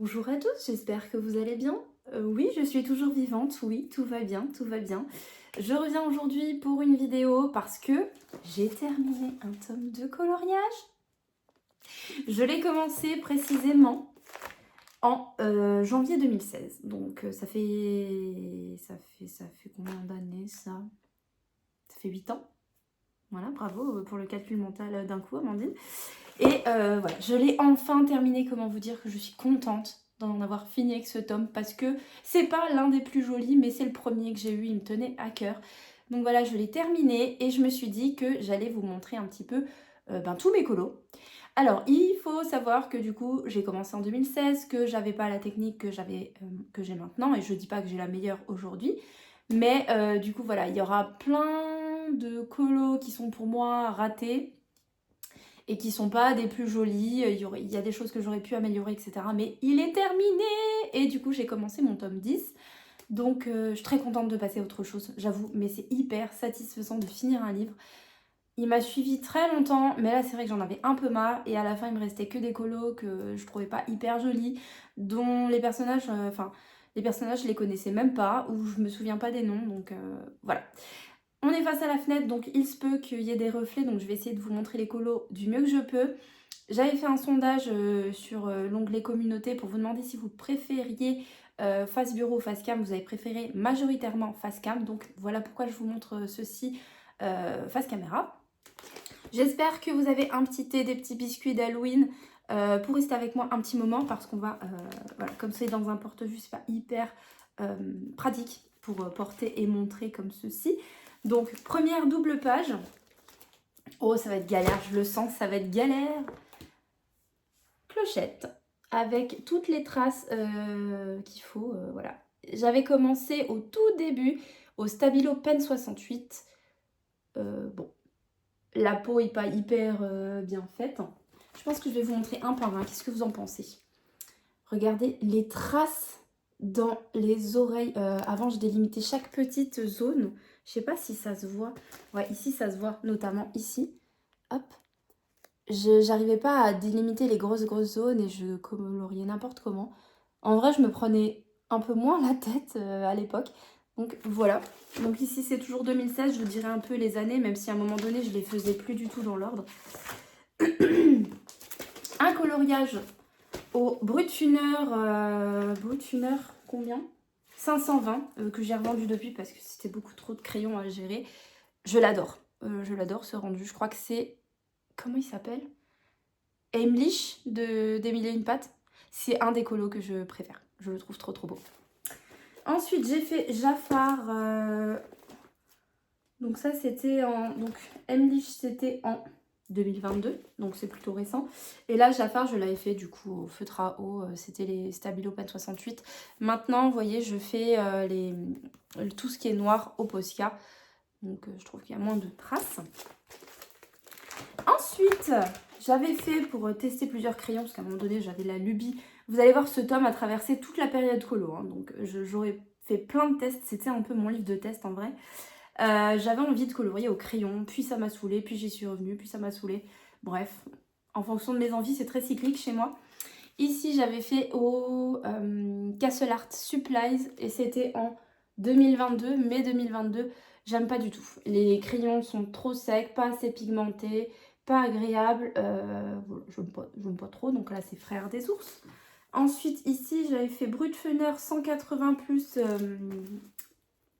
Bonjour à tous, j'espère que vous allez bien. Oui, je suis toujours vivante, oui, tout va bien, tout va bien. Je reviens aujourd'hui pour une vidéo parce que j'ai terminé un tome de coloriage. Je l'ai commencé précisément en janvier 2016. Donc ça fait combien d'années ça? Ça fait 8 ans. Voilà, bravo pour le calcul mental d'un coup, Amandine. Et voilà, je l'ai enfin terminé. Comment vous dire que je suis contente d'en avoir fini avec ce tome parce que c'est pas l'un des plus jolis, mais c'est le premier que j'ai eu, il me tenait à cœur. Donc voilà, je l'ai terminé et je me suis dit que j'allais vous montrer un petit peu tous mes colos. Alors, il faut savoir que du coup, j'ai commencé en 2016, que j'avais pas la technique que j'ai maintenant, et je dis pas que j'ai la meilleure aujourd'hui, mais du coup, voilà, il y aura plein de colos qui sont pour moi ratés, et qui sont pas des plus jolies. Il y a des choses que j'aurais pu améliorer, etc. Mais il est terminé. Et du coup, j'ai commencé mon tome 10. Donc, je suis très contente de passer à autre chose, j'avoue. Mais c'est hyper satisfaisant de finir un livre. Il m'a suivi très longtemps, mais là, c'est vrai que j'en avais un peu marre. Et à la fin, il me restait que des colos que je trouvais pas hyper jolis, dont les personnages... les personnages, je les connaissais même pas, ou je me souviens pas des noms. Donc, voilà. On est face à la fenêtre, donc il se peut qu'il y ait des reflets, donc je vais essayer de vous montrer les colos du mieux que je peux. J'avais fait un sondage sur l'onglet communauté pour vous demander si vous préfériez face bureau ou face cam. Vous avez préféré majoritairement face cam, donc voilà pourquoi je vous montre ceci face caméra. J'espère que vous avez un petit thé, des petits biscuits d'Halloween pour rester avec moi un petit moment parce qu'on va, voilà, comme c'est dans un porte-vue, c'est pas hyper pratique pour porter et montrer comme ceci. Donc, première double page. Oh, ça va être galère, je le sens, ça va être galère. Clochette, avec toutes les traces qu'il faut, voilà. J'avais commencé au tout début, au Stabilo Pen 68. Bon, la peau est pas hyper bien faite. Je pense que je vais vous montrer un par un. Qu'est-ce que vous en pensez? Regardez les traces dans les oreilles. Avant, je délimitais chaque petite zone. Je sais pas si ça se voit. Ouais, ici, ça se voit, notamment ici. Hop. J'arrivais pas à délimiter les grosses zones et je coloriais n'importe comment. En vrai, je me prenais un peu moins la tête à l'époque. Donc voilà. Donc ici, c'est toujours 2016. Je vous dirais un peu les années, même si à un moment donné, je les faisais plus du tout dans l'ordre. Un coloriage au Brut combien? 520 que j'ai revendu depuis parce que c'était beaucoup trop de crayons à gérer. Je l'adore. Je l'adore ce rendu. Je crois que c'est... Comment il s'appelle? Heimlich des Mille et une pattes. C'est un des colos que je préfère. Je le trouve trop trop beau. Ensuite, j'ai fait Jafar. Donc ça, c'était en... Donc Heimlich, c'était en 2022. Donc c'est plutôt récent. Et là, Jafar, je l'avais fait du coup au feutre à eau. C'était les Stabilo Pen 68. Maintenant, vous voyez, je fais tout ce qui est noir au Posca. Donc je trouve qu'il y a moins de traces. Ensuite, j'avais fait pour tester plusieurs crayons, parce qu'à un moment donné, j'avais la lubie. Vous allez voir, ce tome a traversé toute la période colo. Hein, donc, j'aurais fait plein de tests. C'était un peu mon livre de test, en vrai. J'avais envie de colorier au crayon, puis ça m'a saoulée, puis j'y suis revenue, puis ça m'a saoulée. Bref, en fonction de mes envies, c'est très cyclique chez moi. Ici, j'avais fait au Castle Art Supplies, et c'était en 2022, mai 2022. J'aime pas du tout. Les crayons sont trop secs, pas assez pigmentés, pas agréables. Voilà, j'aime pas trop, donc là c'est Frères des ours. Ensuite ici j'avais fait Brutfener 180 plus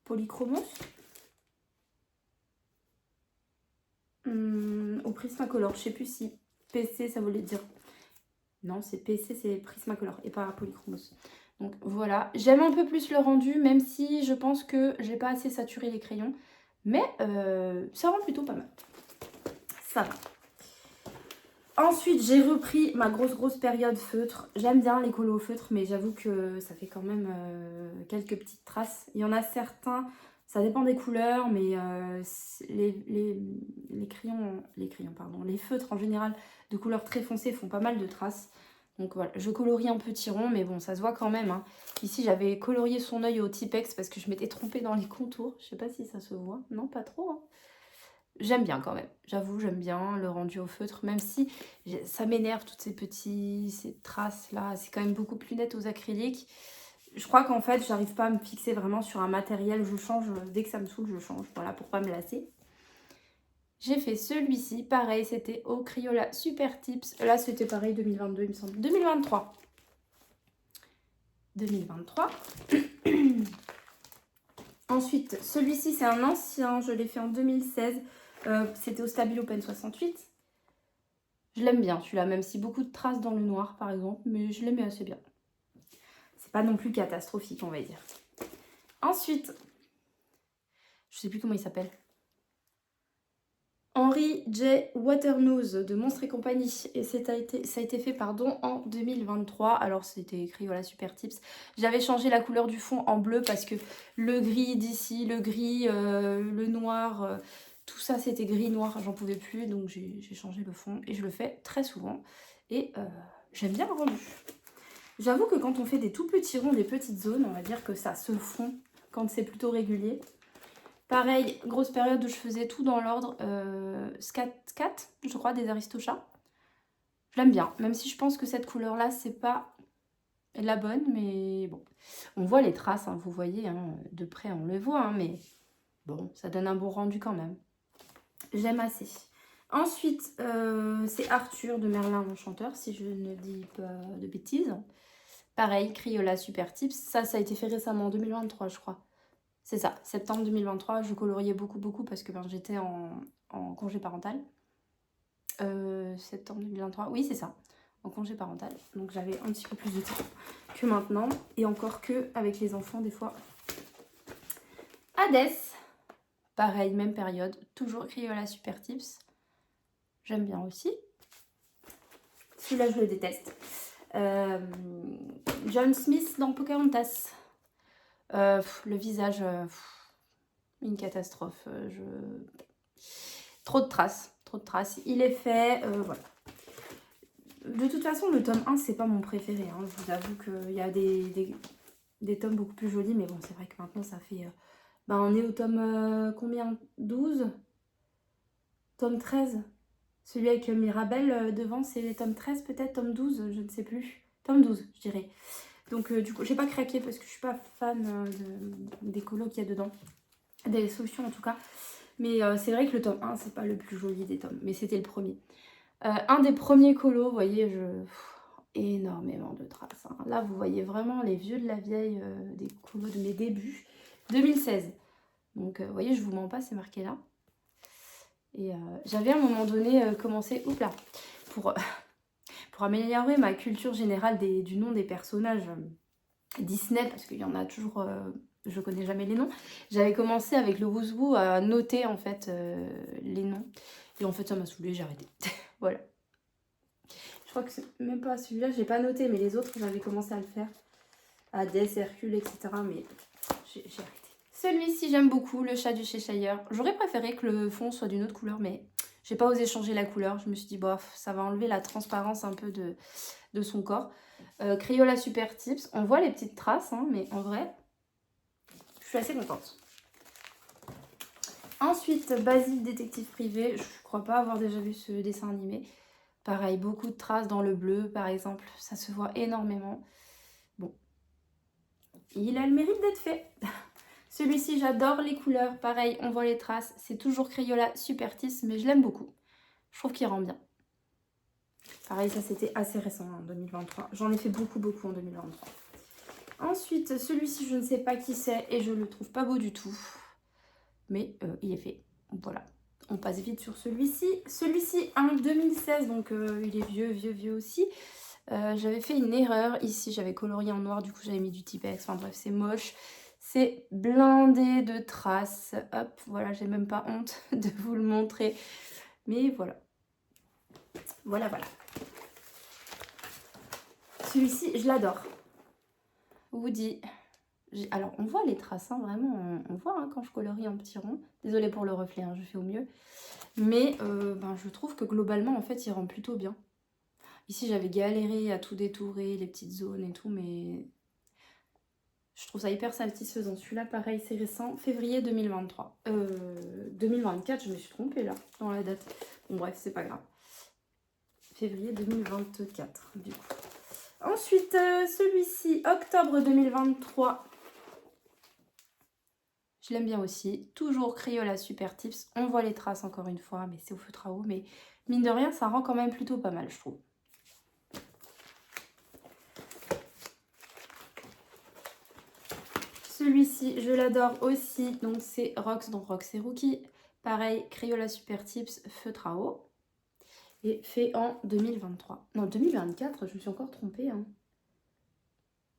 Polychromos. Au Prismacolor, je sais plus si PC ça voulait dire. Non, c'est PC, c'est Prismacolor et pas Polychromos. Donc voilà, j'aime un peu plus le rendu, même si je pense que j'ai pas assez saturé les crayons. Mais ça rend plutôt pas mal. Ça va. Ensuite, j'ai repris ma grosse période feutre. J'aime bien les colos au feutre, mais j'avoue que ça fait quand même quelques petites traces. Il y en a certains, ça dépend des couleurs, mais les feutres en général de couleurs très foncées font pas mal de traces. Donc voilà, je colorie en petit rond, mais bon, ça se voit quand même. Hein. Ici, j'avais colorié son œil au Tipex parce que je m'étais trompée dans les contours. Je sais pas si ça se voit. Non, pas trop. Hein. J'aime bien quand même. J'avoue, j'aime bien le rendu au feutre, même si ça m'énerve toutes ces traces-là. C'est quand même beaucoup plus net aux acryliques. Je crois qu'en fait, j'arrive pas à me fixer vraiment sur un matériel. Je change, dès que ça me saoule, je change. Voilà, pour pas me lasser. J'ai fait celui-ci, pareil, c'était au Crayola Super Tips. Là, c'était pareil, 2022, il me semble. 2023. 2023. Ensuite, celui-ci, c'est un ancien. Je l'ai fait en 2016. C'était au Stabilo Pen 68. Je l'aime bien, celui-là, même si beaucoup de traces dans le noir, par exemple. Mais je l'aimais assez bien. C'est pas non plus catastrophique, on va dire. Ensuite, je sais plus comment il s'appelle. Henry J. Waternose de Monstres et compagnie. Et ça a été fait pardon, en 2023. Alors c'était écrit, voilà, Super Tips. J'avais changé la couleur du fond en bleu parce que le gris d'ici, le gris, le noir, tout ça c'était gris-noir, j'en pouvais plus. Donc j'ai changé le fond et je le fais très souvent. Et j'aime bien le rendu. J'avoue que quand on fait des tout petits ronds, des petites zones, on va dire que ça se fond quand c'est plutôt régulier. Pareil, grosse période où je faisais tout dans l'ordre. Scat 4, je crois, des Aristochats. Je l'aime bien, même si je pense que cette couleur-là, c'est pas la bonne, mais bon. On voit les traces, hein, vous voyez, hein, de près on le voit, hein, mais bon, ça donne un bon rendu quand même. J'aime assez. Ensuite, c'est Arthur de Merlin l'Enchanteur, si je ne dis pas de bêtises. Pareil, Crayola Super Tips. Ça a été fait récemment, en 2023, je crois. C'est ça, septembre 2023, je coloriais beaucoup parce que j'étais en congé parental. Septembre 2023, oui c'est ça, en congé parental. Donc j'avais un petit peu plus de temps que maintenant. Et encore que avec les enfants des fois. Hades, pareil, même période, toujours Crayola Super Tips. J'aime bien aussi. Celui-là je le déteste. John Smith dans Pocahontas. Le visage, une catastrophe. Trop de traces, trop de traces. Il est fait, voilà. De toute façon, le tome 1, c'est pas mon préféré. Hein. Je vous avoue qu'il y a des tomes beaucoup plus jolis, mais bon, c'est vrai que maintenant, ça fait... on est au tome combien? 12? Tome 13? Celui avec Mirabelle devant, c'est les tomes 13 peut-être? Tome 12? Je ne sais plus. Tome 12, je dirais. Donc, du coup, j'ai pas craqué parce que je suis pas fan des colos qu'il y a dedans. Des solutions, en tout cas. Mais c'est vrai que le tome 1, c'est pas le plus joli des tomes. Mais c'était le premier. Un des premiers colos, vous voyez, énormément de traces. Hein. Là, vous voyez vraiment les vieux de la vieille des colos de mes débuts. 2016. Donc, vous voyez, je vous mens pas, c'est marqué là. Et j'avais à un moment donné commencé, pour améliorer ma culture générale du nom des personnages Disney, parce qu'il y en a toujours, je connais jamais les noms. J'avais commencé avec le Wouzou à noter en fait les noms. Et en fait, ça m'a saoulée, j'ai arrêté. Voilà. Je crois que c'est même pas celui-là, j'ai pas noté, mais les autres, j'avais commencé à le faire. Hades, Hercule, etc. Mais j'ai arrêté. Celui-ci, j'aime beaucoup, le chat du Cheshire. J'aurais préféré que le fond soit d'une autre couleur, mais j'ai pas osé changer la couleur. Je me suis dit, bof, ça va enlever la transparence un peu de son corps. Crayola Super Tips. On voit les petites traces, hein, mais en vrai, je suis assez contente. Ensuite, Basile, détective privé. Je crois pas avoir déjà vu ce dessin animé. Pareil, beaucoup de traces dans le bleu, par exemple. Ça se voit énormément. Bon. Il a le mérite d'être fait. Celui-ci, j'adore les couleurs. Pareil, on voit les traces. C'est toujours Crayola Super Tips, mais je l'aime beaucoup. Je trouve qu'il rend bien. Pareil, ça c'était assez récent en 2023. J'en ai fait beaucoup en 2023. Ensuite, celui-ci, je ne sais pas qui c'est et je le trouve pas beau du tout. Mais il est fait. Voilà. On passe vite sur celui-ci. Celui-ci, un 2016, donc il est vieux aussi. J'avais fait une erreur. Ici, j'avais colorié en noir, du coup, j'avais mis du Tipex. Enfin bref, c'est moche. C'est blindé de traces. Hop, voilà, j'ai même pas honte de vous le montrer. Mais voilà. Voilà. Celui-ci, je l'adore. Woody. Alors, on voit les traces, hein, vraiment, on voit hein, quand je colorie en petit rond. Désolée pour le reflet, hein, je fais au mieux. Mais je trouve que globalement, en fait, il rend plutôt bien. Ici, j'avais galéré à tout détourer, les petites zones et tout, mais Je trouve ça hyper satisfaisant. Celui-là, pareil, c'est récent, février 2023. 2024, je me suis trompée là, dans la date. Bon, bref, c'est pas grave. Février 2024, du coup. Ensuite, celui-ci, octobre 2023. Je l'aime bien aussi. Toujours Crayola Super Tips. On voit les traces encore une fois, mais c'est au feutre à eau. Mais mine de rien, ça rend quand même plutôt pas mal, je trouve. Celui-ci, je l'adore aussi. Donc c'est Rox, donc Rox et Rookie. Pareil, Crayola Super Tips, feutre à eau. Et fait en 2023. Non, 2024, je me suis encore trompée. Hein.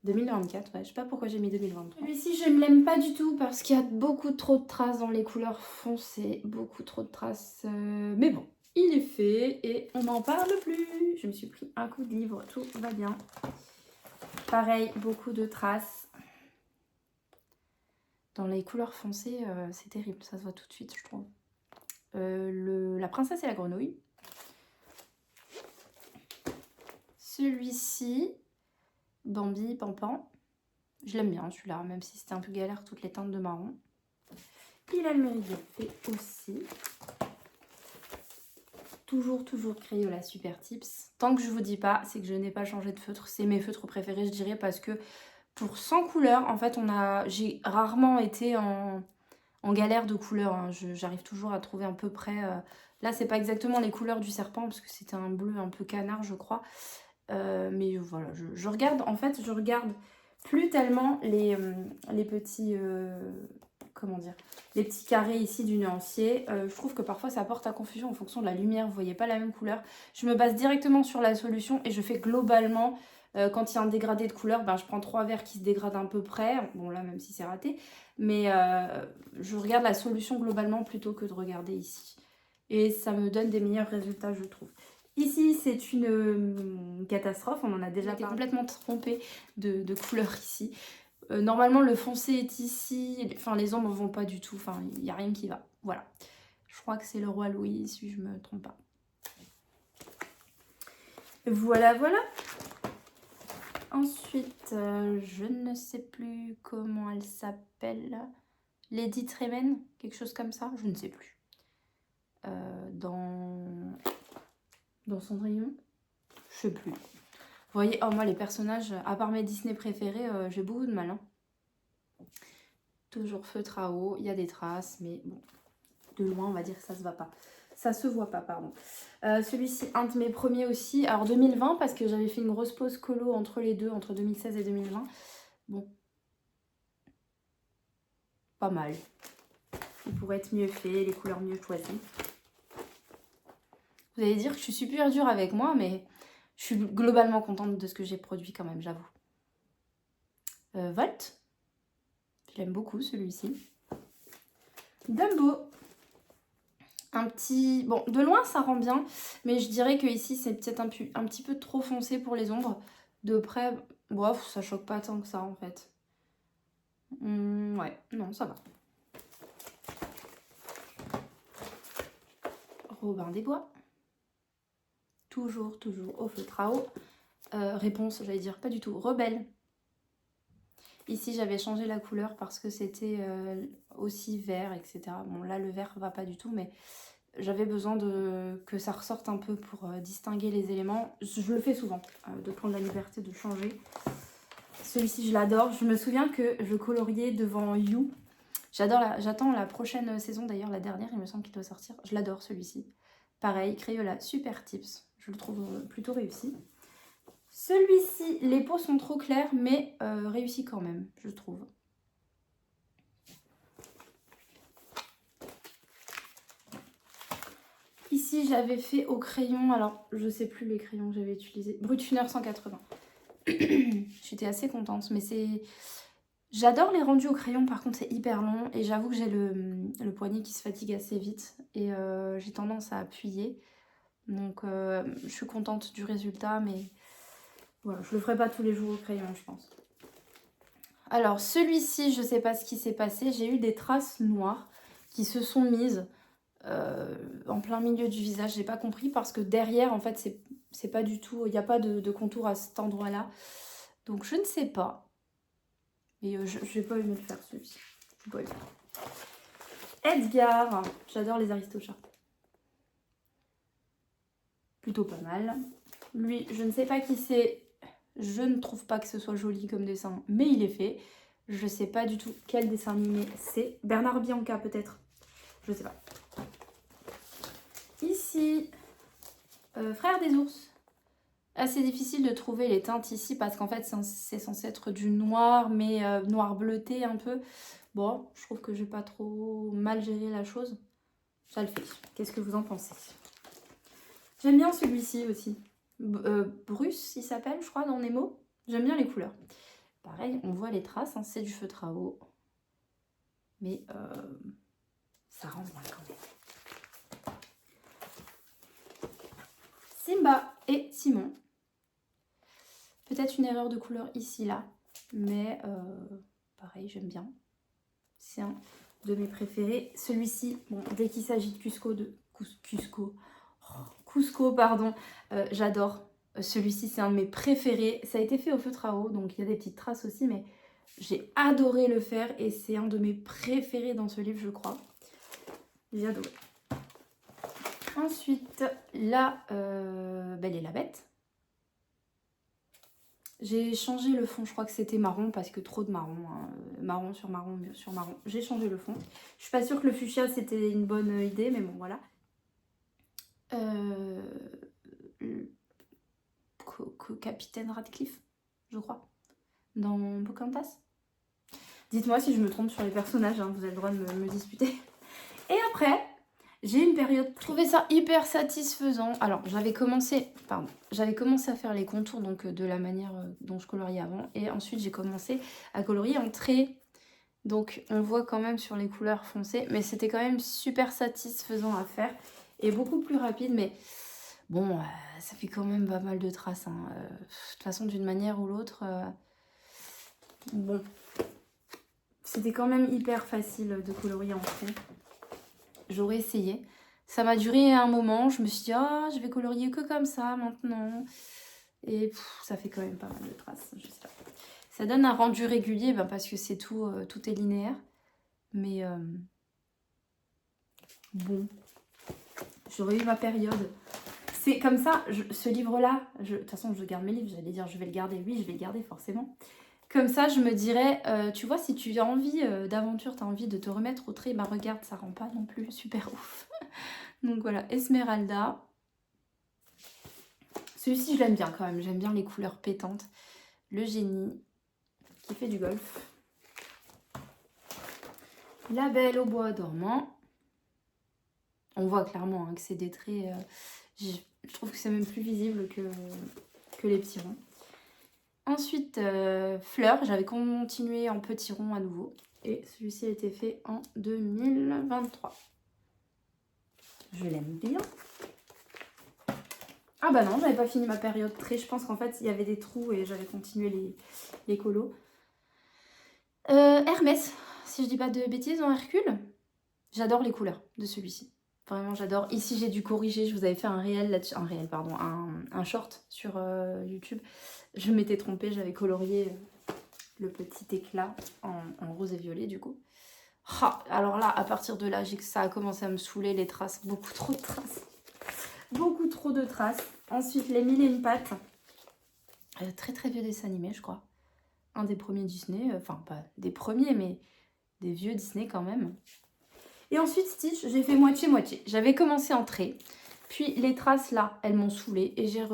2024, ouais, je sais pas pourquoi j'ai mis 2023. Celui-ci, je ne l'aime pas du tout parce qu'il y a beaucoup trop de traces dans les couleurs foncées. Beaucoup trop de traces. Mais bon, il est fait et on n'en parle plus. Je me suis pris un coup de livre, tout va bien. Pareil, beaucoup de traces. Dans les couleurs foncées, c'est terrible, ça se voit tout de suite, je trouve. La princesse et la grenouille. Celui-ci, Bambi, Pampan. Je l'aime bien celui-là, même si c'était un peu galère toutes les teintes de marron. Il a le méridien fait aussi. Toujours Crayola Super Tips. Tant que je vous dis pas, c'est que je n'ai pas changé de feutre. C'est mes feutres préférés, je dirais, parce que pour 100 couleurs, en fait, j'ai rarement été en galère de couleurs. Hein. J'arrive toujours à trouver à peu près... Là, c'est pas exactement les couleurs du serpent, parce que c'était un bleu un peu canard, je crois. Mais voilà, je regarde, en fait, je regarde plus tellement les petits... comment dire, les petits carrés ici du nuancier. Je trouve que parfois ça porte à confusion en fonction de la lumière, vous voyez pas la même couleur. Je me base directement sur la solution et je fais globalement, quand il y a un dégradé de couleur, ben, je prends 3 verres qui se dégradent à peu près, bon là même si c'est raté, mais je regarde la solution globalement plutôt que de regarder ici. Et ça me donne des meilleurs résultats, je trouve. Ici, c'est une catastrophe, on en a déjà parlé. Complètement trompée de couleur ici. Normalement, le foncé est ici. Enfin, les ombres ne vont pas du tout. Enfin, il n'y a rien qui va. Voilà. Je crois que c'est le roi Louis, si je ne me trompe pas. Voilà, voilà. Ensuite, je ne sais plus comment elle s'appelle. Lady Tremaine, quelque chose comme ça. Je ne sais plus. Dans Cendrillon, je sais plus. Vous voyez, oh, moi, les personnages, à part mes Disney préférés, j'ai beaucoup de mal. Hein. Toujours feutre à eau, il y a des traces, mais bon, de loin, on va dire que ça se voit pas. Ça se voit pas, pardon. Celui-ci, un de mes premiers aussi. Alors, 2020, parce que j'avais fait une grosse pause colo entre les deux, entre 2016 et 2020. Bon. Pas mal. Il pourrait être mieux fait, les couleurs mieux choisies. Vous allez dire que je suis super dure avec moi, mais je suis globalement contente de ce que j'ai produit quand même, j'avoue. Volt. Je l'aime beaucoup, celui-ci. Dumbo. Un petit... Bon, de loin, ça rend bien, mais je dirais que ici c'est peut-être un petit peu trop foncé pour les ombres. De près, bof, ça choque pas tant que ça, en fait. Ouais, non, ça va. Robin des Bois. Toujours au feutre à eau. Réponse, j'allais dire pas du tout. Rebelle. Ici, j'avais changé la couleur parce que c'était aussi vert, etc. Bon, là, le vert va pas du tout, mais j'avais besoin que ça ressorte un peu pour distinguer les éléments. Je le fais souvent, de prendre la liberté de changer. Celui-ci, je l'adore. Je me souviens que je coloriais devant You. J'attends la prochaine saison, d'ailleurs, la dernière, il me semble qu'il doit sortir. Je l'adore, celui-ci. Pareil, Crayola Super Tips. Je le trouve plutôt réussi. Celui-ci, les peaux sont trop claires, mais réussi quand même, je trouve. Ici, j'avais fait au crayon, alors je sais plus les crayons que j'avais utilisés. Brutfuner 180. J'étais assez contente, mais c'est... J'adore les rendus au crayon, par contre c'est hyper long et j'avoue que j'ai le poignet qui se fatigue assez vite et j'ai tendance à appuyer. Donc je suis contente du résultat, mais voilà, je le ferai pas tous les jours au crayon, je pense. Alors celui-ci, je sais pas ce qui s'est passé, j'ai eu des traces noires qui se sont mises en plein milieu du visage. J'ai pas compris parce que derrière, en fait, c'est pas du tout, il n'y a pas de contour à cet endroit-là. Donc je ne sais pas. Et je vais pas aimer le faire celui-ci. Je vais pas aimer. Edgar, j'adore les Aristochats. Plutôt pas mal. Lui, je ne sais pas qui c'est. Je ne trouve pas que ce soit joli comme dessin, mais il est fait. Je sais pas du tout quel dessin animé c'est. Bernard Bianca peut-être. Je sais pas. Ici, Frère des ours. Assez difficile de trouver les teintes ici parce qu'en fait c'est censé être du noir, mais noir bleuté un peu. Bon, je trouve que j'ai pas trop mal géré la chose. Ça le fait. Qu'est-ce que vous en pensez? J'aime bien celui-ci aussi. Bruce, il s'appelle, je crois, dans Nemo. J'aime bien les couleurs. Pareil, on voit les traces, hein, c'est du feutre à eau. Mais ça rend bien quand même. Simba et Simon. Peut-être une erreur de couleur ici, là. Mais pareil, j'aime bien. C'est un de mes préférés. Celui-ci, bon, dès qu'il s'agit de Cusco, pardon, j'adore. Celui-ci, c'est un de mes préférés. Ça a été fait au feutre à eau, donc il y a des petites traces aussi, mais j'ai adoré le faire et c'est un de mes préférés dans ce livre, je crois. J'ai adoré. Ensuite, la Belle et la Bête. J'ai changé le fond, je crois que c'était marron parce que trop de marron, hein. Marron sur marron sur marron. J'ai changé le fond. Je suis pas sûre que le fuchsia c'était une bonne idée, mais bon voilà. Capitaine Radcliffe, je crois, dans Pocahontas. Dites-moi si je me trompe sur les personnages, hein, vous avez le droit de me disputer. Et après, j'ai une période... Je trouvais ça hyper satisfaisant. Alors, j'avais commencé à faire les contours donc de la manière dont je coloriais avant. Et ensuite, j'ai commencé à colorier en trait. Donc, on voit quand même sur les couleurs foncées. Mais c'était quand même super satisfaisant à faire. Et beaucoup plus rapide. Mais bon, ça fait quand même pas mal de traces. Hein. De toute façon, d'une manière ou l'autre... bon... C'était quand même hyper facile de colorier en trait. J'aurais essayé. Ça m'a duré un moment. Je me suis dit, oh, je vais colorier que comme ça maintenant. Et ça fait quand même pas mal de traces. Je sais pas. Ça donne un rendu régulier parce que c'est tout est linéaire. Mais bon, j'aurais eu ma période. C'est comme ça, ce livre-là, de toute façon je garde mes livres, j'allais dire je vais le garder. Oui, je vais le garder forcément. Comme ça, je me dirais, tu vois, si tu as envie d'aventure, tu as envie de te remettre au trait, bah regarde, ça rend pas non plus super ouf. Donc voilà, Esmeralda. Celui-ci, je l'aime bien quand même, j'aime bien les couleurs pétantes. Le génie, qui fait du golf. La Belle au bois dormant. On voit clairement hein, que c'est des traits... je trouve que c'est même plus visible que les petits ronds. Ensuite, Fleur, j'avais continué en petit rond à nouveau. Et celui-ci a été fait en 2023. Je l'aime bien. Ah bah non, j'avais pas fini ma période trait. Je pense qu'en fait, il y avait des trous et j'avais continué les colos. Hermès, si je dis pas de bêtises, en Hercule. J'adore les couleurs de celui-ci. Vraiment, j'adore. Ici, j'ai dû corriger. Je vous avais fait un réel là-dessus. Un short sur YouTube. Je m'étais trompée. J'avais colorié le petit éclat en rose et violet, du coup. Ah, alors là, à partir de là, ça a commencé à me saouler, les traces. Beaucoup trop de traces. Beaucoup trop de traces. Ensuite, les mille et une pattes. Très très vieux dessin animé, je crois. Un des premiers Disney. Enfin, pas des premiers, mais des vieux Disney quand même. Et ensuite, Stitch, j'ai fait moitié-moitié. J'avais commencé en trait. Puis les traces, là, elles m'ont saoulée. Et j'ai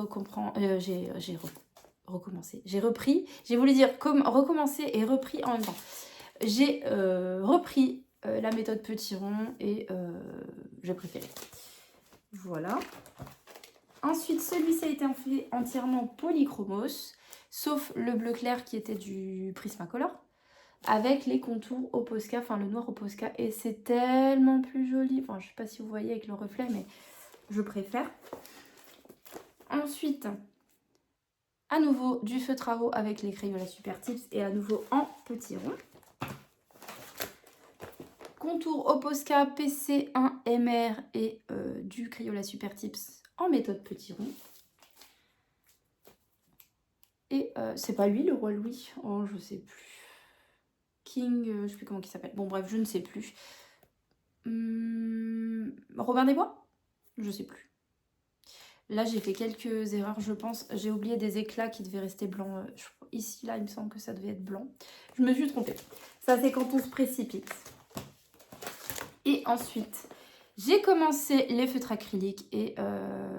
recommencé. J'ai repris. J'ai voulu dire recommencer et repris en même temps. J'ai repris la méthode petit rond et j'ai préféré. Voilà. Ensuite, celui-ci a été fait entièrement polychromos, sauf le bleu clair qui était du Prismacolor, avec les contours au Posca, enfin le noir au Posca. Et c'est tellement plus joli. Enfin, je ne sais pas si vous voyez avec le reflet, mais je préfère. Ensuite, à nouveau du feutre à eau avec les Crayola Super Tips et à nouveau en petit rond. Contour au Posca PC1MR et du Crayola Super Tips en méthode petit rond. Et c'est pas lui le roi Louis, oh je sais plus. King, je sais plus comment il s'appelle. Bon bref, je ne sais plus. Robin des Bois? Je sais plus. Là, j'ai fait quelques erreurs, je pense. J'ai oublié des éclats qui devaient rester blancs. Ici, là, il me semble que ça devait être blanc. Je me suis trompée. Ça, c'est quand on se précipite. Et ensuite, j'ai commencé les feutres acryliques et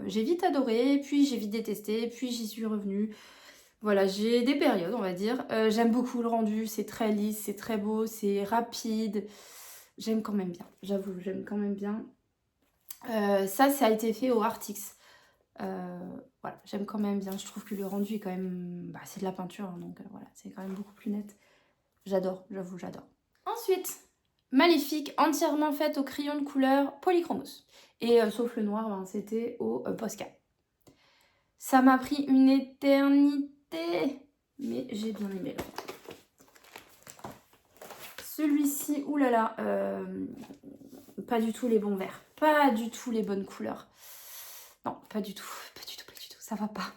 j'ai vite adoré, puis j'ai vite détesté, puis j'y suis revenue. Voilà, j'ai des périodes, on va dire. J'aime beaucoup le rendu, c'est très lisse, c'est très beau, c'est rapide. J'aime quand même bien, j'avoue, j'aime quand même bien. Ça a été fait au Artix. Voilà, j'aime quand même bien. Je trouve que le rendu est quand même... Bah, c'est de la peinture, hein, donc voilà, c'est quand même beaucoup plus net. J'adore, j'avoue, j'adore. Ensuite, Maléfique, entièrement faite au crayon de couleur Polychromos. Et sauf le noir, ben, c'était au Posca. Ça m'a pris une éternité, mais j'ai bien aimé. Celui-ci, oulala, pas du tout les bons verts, pas du tout les bonnes couleurs. Non, pas du tout, ça va pas.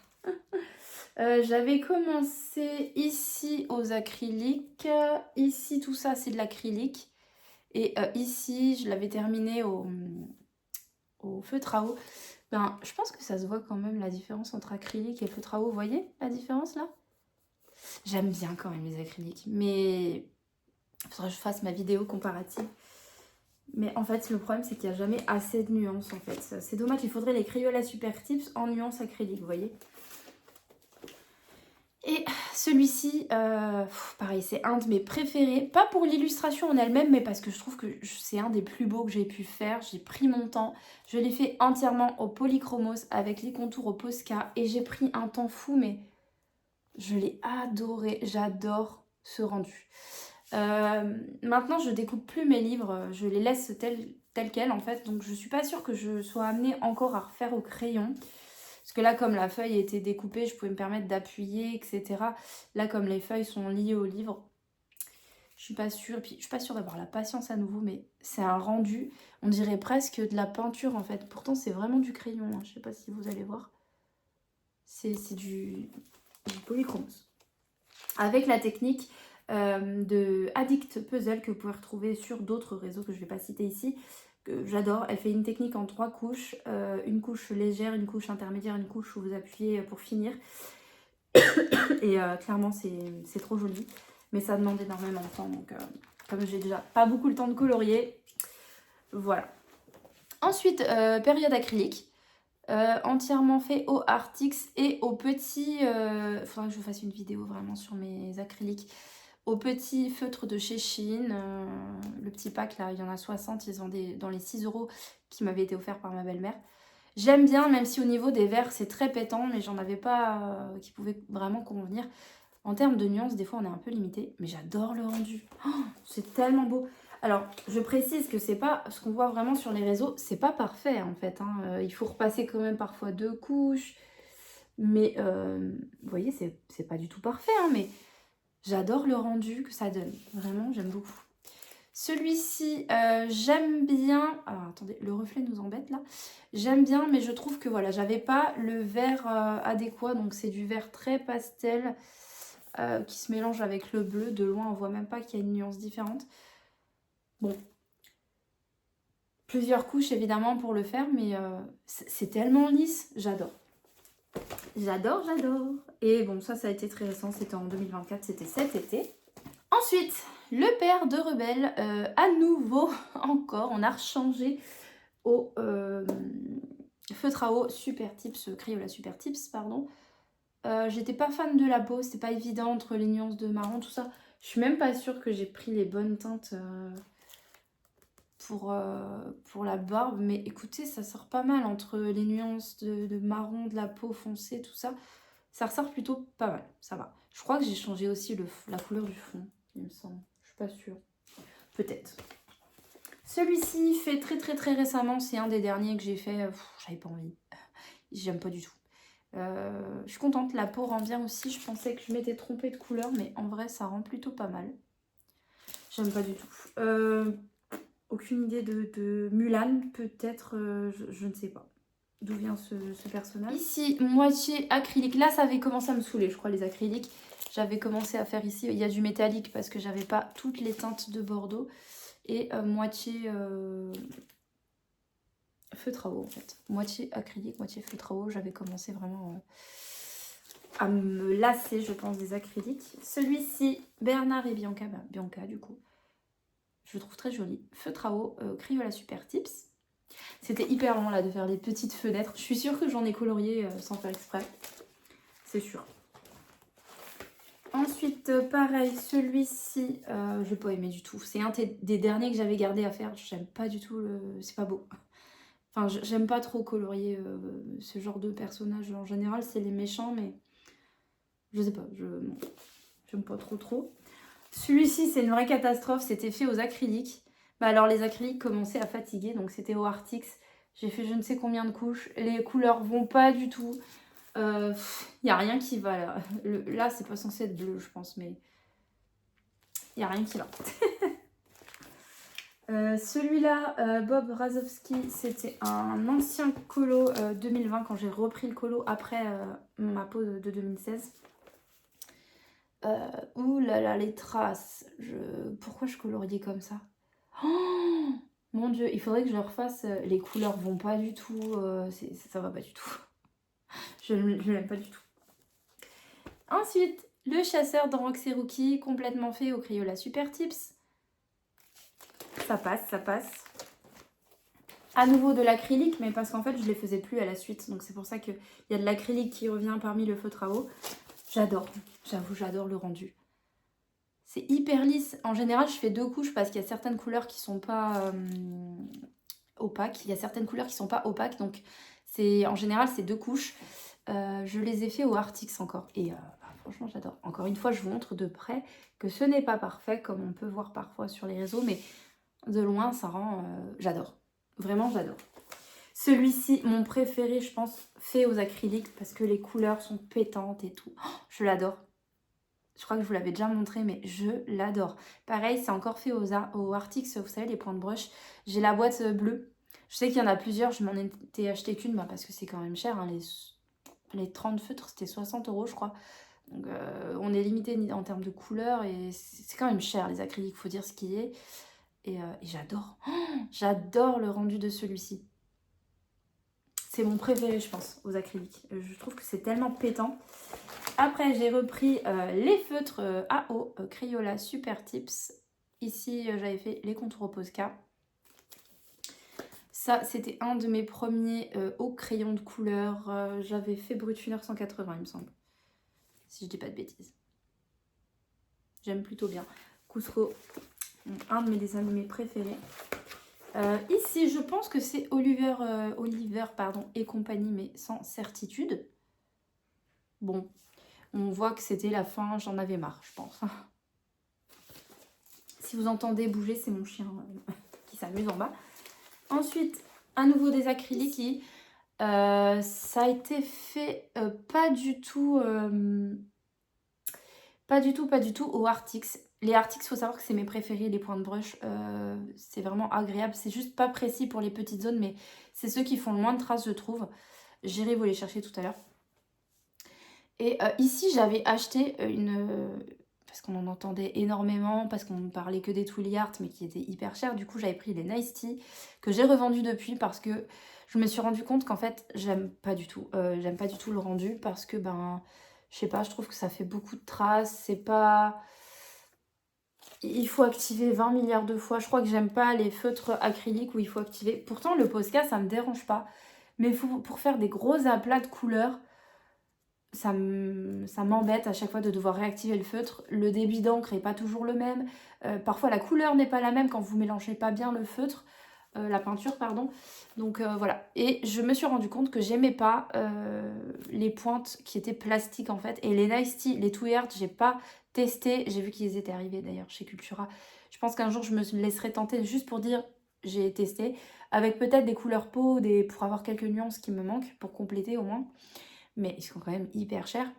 J'avais commencé ici aux acryliques, ici tout ça c'est de l'acrylique, et ici je l'avais terminé au feutre à eau. Ben, je pense que ça se voit quand même la différence entre acrylique et feutre à eau, vous voyez la différence là? J'aime bien quand même les acryliques, mais il faudrait que je fasse ma vidéo comparative. Mais en fait, le problème, c'est qu'il n'y a jamais assez de nuances, en fait. C'est dommage, il faudrait les Crayola Super Tips en nuances acryliques, vous voyez. Et celui-ci, pareil, c'est un de mes préférés. Pas pour l'illustration en elle-même, mais parce que je trouve que c'est un des plus beaux que j'ai pu faire. J'ai pris mon temps. Je l'ai fait entièrement au Polychromos avec les contours au Posca. Et j'ai pris un temps fou, mais je l'ai adoré. J'adore ce rendu. Maintenant, je découpe plus mes livres, je les laisse tels quels en fait, donc je suis pas sûre que je sois amenée encore à refaire au crayon. Parce que là, comme la feuille était découpée, je pouvais me permettre d'appuyer, etc. Là, comme les feuilles sont liées au livre, je suis pas sûre. Et puis, je suis pas sûre d'avoir la patience à nouveau, mais c'est un rendu, on dirait presque de la peinture en fait. Pourtant, c'est vraiment du crayon, hein. Je sais pas si vous allez voir. C'est du Polychromos. Avec la technique de Addict Puzzle que vous pouvez retrouver sur d'autres réseaux que je ne vais pas citer ici, que j'adore. Elle fait une technique en 3 couches, une couche légère, une couche intermédiaire, une couche où vous appuyez pour finir. Et clairement c'est trop joli, mais ça demande énormément de temps, donc comme j'ai déjà pas beaucoup le temps de colorier, voilà. Ensuite, période acrylique. Entièrement fait au Artix et au petit... faudra que je fasse une vidéo vraiment sur mes acryliques. Au petit feutre de chez Shein, le petit pack là, il y en a 60, ils vendaient dans les 6 € qui m'avaient été offerts par ma belle-mère. J'aime bien, même si au niveau des verres c'est très pétant, mais j'en avais pas qui pouvaient vraiment convenir. En termes de nuances, des fois on est un peu limité, mais j'adore le rendu. Oh, c'est tellement beau. Alors, je précise que c'est pas ce qu'on voit vraiment sur les réseaux, c'est pas parfait en fait. Hein. Il faut repasser quand même parfois 2 couches. Mais vous voyez, c'est pas du tout parfait, hein, mais j'adore le rendu que ça donne. Vraiment, j'aime beaucoup. Celui-ci, j'aime bien... Alors, attendez, le reflet nous embête là. J'aime bien, mais je trouve que voilà, j'avais pas le vert adéquat. Donc, c'est du vert très pastel qui se mélange avec le bleu. De loin, on voit même pas qu'il y a une nuance différente. Bon, plusieurs couches évidemment pour le faire, mais c'est tellement lisse, j'adore. J'adore, j'adore. Et bon, ça a été très récent, c'était en 2024, c'était cet été. Ensuite, le père de Rebelle, à nouveau, encore, on a rechangé au feutre à eau Super Tips, Crayola Super Tips, pardon. J'étais pas fan de la peau, c'était pas évident entre les nuances de marron, tout ça. Je suis même pas sûre que j'ai pris les bonnes teintes pour la barbe, mais écoutez, ça sort pas mal entre les nuances de marron, de la peau foncée, tout ça. Ça ressort plutôt pas mal, ça va. Je crois que j'ai changé aussi la couleur du fond, il me semble. Je suis pas sûre. Peut-être. Celui-ci, fait très récemment, c'est un des derniers que j'ai fait. J'avais pas envie. J'aime pas du tout. Je suis contente, la peau rend bien aussi. Je pensais que je m'étais trompée de couleur, mais en vrai, ça rend plutôt pas mal. J'aime pas du tout. Aucune idée de Mulan, peut-être, je ne sais pas d'où vient ce personnage. Ici, moitié acrylique. Là, ça avait commencé à me saouler, je crois, les acryliques. J'avais commencé à faire ici, il y a du métallique parce que j'avais pas toutes les teintes de Bordeaux. Et moitié feutre à eau en fait. Moitié acrylique, moitié feutre à eau. J'avais commencé vraiment à me lasser, je pense, des acryliques. Celui-ci, Bernard et Bianca, bah, Bianca du coup. Je le trouve très joli. Feutre à eau, Crayola Super Tips. C'était hyper long là de faire des petites fenêtres. Je suis sûre que j'en ai colorié sans faire exprès. C'est sûr. Ensuite, pareil, celui-ci, je n'ai pas aimé du tout. C'est un des derniers que j'avais gardé à faire. J'aime pas du tout le... C'est pas beau. Enfin, j'aime pas trop colorier ce genre de personnage. En général, c'est les méchants, mais... Je sais pas, j'aime pas trop. Celui-ci, c'est une vraie catastrophe. C'était fait aux acryliques. Bah alors, les acryliques commençaient à fatiguer. Donc, c'était au Artix. J'ai fait je ne sais combien de couches. Les couleurs vont pas du tout. Il n'y a rien qui va là. Là, c'est pas censé être bleu, je pense, mais il n'y a rien qui va. Celui-là, Bob Razowski, c'était un ancien colo 2020 quand j'ai repris le colo après ma pause de 2016. Ouh là là, les traces. Pourquoi je coloriais comme ça? Oh mon Dieu, il faudrait que je le refasse. Les couleurs vont pas du tout. Ça va pas du tout. Je l'aime pas du tout. Ensuite, le chasseur dans Roxy Rookie, complètement fait au Crayola Super Tips. Ça passe, ça passe. À nouveau de l'acrylique, mais parce qu'en fait, je ne les faisais plus à la suite. Donc c'est pour ça qu'il y a de l'acrylique qui revient parmi le feutre à eau. J'adore, j'avoue, j'adore le rendu. C'est hyper lisse. En général, je fais 2 couches parce qu'il y a certaines couleurs qui sont pas opaques. Il y a certaines couleurs qui sont pas opaques. Donc en général, c'est 2 couches. Je les ai fait au Artix encore. Et franchement, j'adore. Encore une fois, je vous montre de près que ce n'est pas parfait, comme on peut voir parfois sur les réseaux. Mais de loin, ça rend... j'adore. Vraiment, j'adore. Celui-ci, mon préféré, je pense, fait aux acryliques parce que les couleurs sont pétantes et tout. Oh, je l'adore. Je crois que je vous l'avais déjà montré, mais je l'adore. Pareil, c'est encore fait au Artix, vous savez, les points de brush. J'ai la boîte bleue. Je sais qu'il y en a plusieurs, je m'en étais acheté qu'une parce que c'est quand même cher. Hein, les 30 feutres, c'était 60 € je crois. Donc on est limité en termes de couleurs et c'est quand même cher les acryliques, faut dire ce qui est. Et j'adore. Oh, j'adore le rendu de celui-ci. C'est mon préféré, je pense, aux acryliques. Je trouve que c'est tellement pétant. Après, j'ai repris les feutres à eau Crayola Super Tips. Ici, j'avais fait les contours au Posca. Ça, c'était un de mes premiers au crayon de couleur. J'avais fait Brutfuner 180, il me semble. Si je dis pas de bêtises. J'aime plutôt bien. Cusco, un de mes dessins animés préférés. Ici, je pense que c'est Oliver et compagnie, mais sans certitude. Bon, on voit que c'était la fin, j'en avais marre, je pense. Si vous entendez bouger, c'est mon chien qui s'amuse en bas. Ensuite, à nouveau des acryliques qui... ça a été fait pas du tout au Artix. Les Artix, il faut savoir que c'est mes préférés, les points de brush. C'est vraiment agréable. C'est juste pas précis pour les petites zones, mais c'est ceux qui font le moins de traces, je trouve. J'irai vous les chercher tout à l'heure. Et ici, j'avais acheté parce qu'on en entendait énormément, parce qu'on ne parlait que des Twilly Art, mais qui étaient hyper chers. Du coup, j'avais pris les Nice Tea, que j'ai revendu depuis, parce que je me suis rendu compte qu'en fait, j'aime pas du tout. J'aime pas du tout le rendu, parce que, je sais pas, je trouve que ça fait beaucoup de traces. C'est pas... Il faut activer 20 milliards de fois. Je crois que j'aime pas les feutres acryliques où il faut activer. Pourtant, le Posca, ça me dérange pas. Mais pour faire des gros aplats de couleurs, ça m'embête à chaque fois de devoir réactiver le feutre. Le débit d'encre n'est pas toujours le même. Parfois, la couleur n'est pas la même quand vous mélangez pas bien le feutre. La peinture, pardon. Donc voilà. Et je me suis rendu compte que j'aimais pas les pointes qui étaient plastiques en fait. Et les Nice Tea, les Twilly Art, j'ai pas testé. J'ai vu qu'ils étaient arrivés d'ailleurs chez Cultura. Je pense qu'un jour je me laisserai tenter juste pour dire j'ai testé. Avec peut-être des couleurs peau, pour avoir quelques nuances qui me manquent, pour compléter au moins. Mais ils sont quand même hyper chers.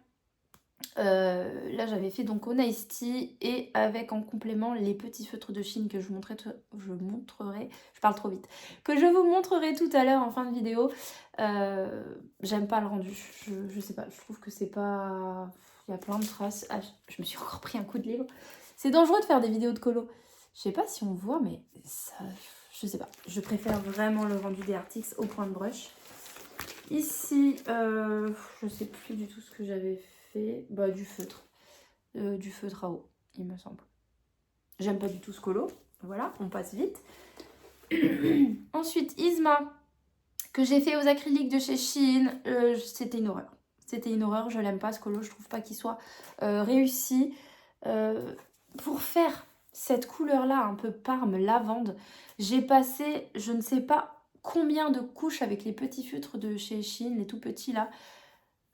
Là j'avais fait donc au Nice Tea et avec en complément les petits feutres de Chine que je vous montrerai, je parle trop vite, que je vous montrerai tout à l'heure en fin de vidéo. J'aime pas le rendu, je sais pas, je trouve que c'est pas il y a plein de traces. Ah, je me suis encore pris un coup de livre. C'est dangereux de faire des vidéos de colo. Je sais pas si on voit, mais ça, je sais pas. Je préfère vraiment le rendu des Artix au point de brush. Ici, je sais plus du tout ce que j'avais fait. Bah, du feutre. Du feutre à eau, il me semble. J'aime pas du tout ce colo. Voilà, on passe vite. Ensuite, Isma, que j'ai fait aux acryliques de chez Shein. C'était une horreur. C'était une horreur, je l'aime pas ce colo. Je trouve pas qu'il soit réussi. Pour faire cette couleur-là, un peu parme, lavande, j'ai passé, je ne sais pas combien de couches avec les petits feutres de chez Shein, les tout petits là.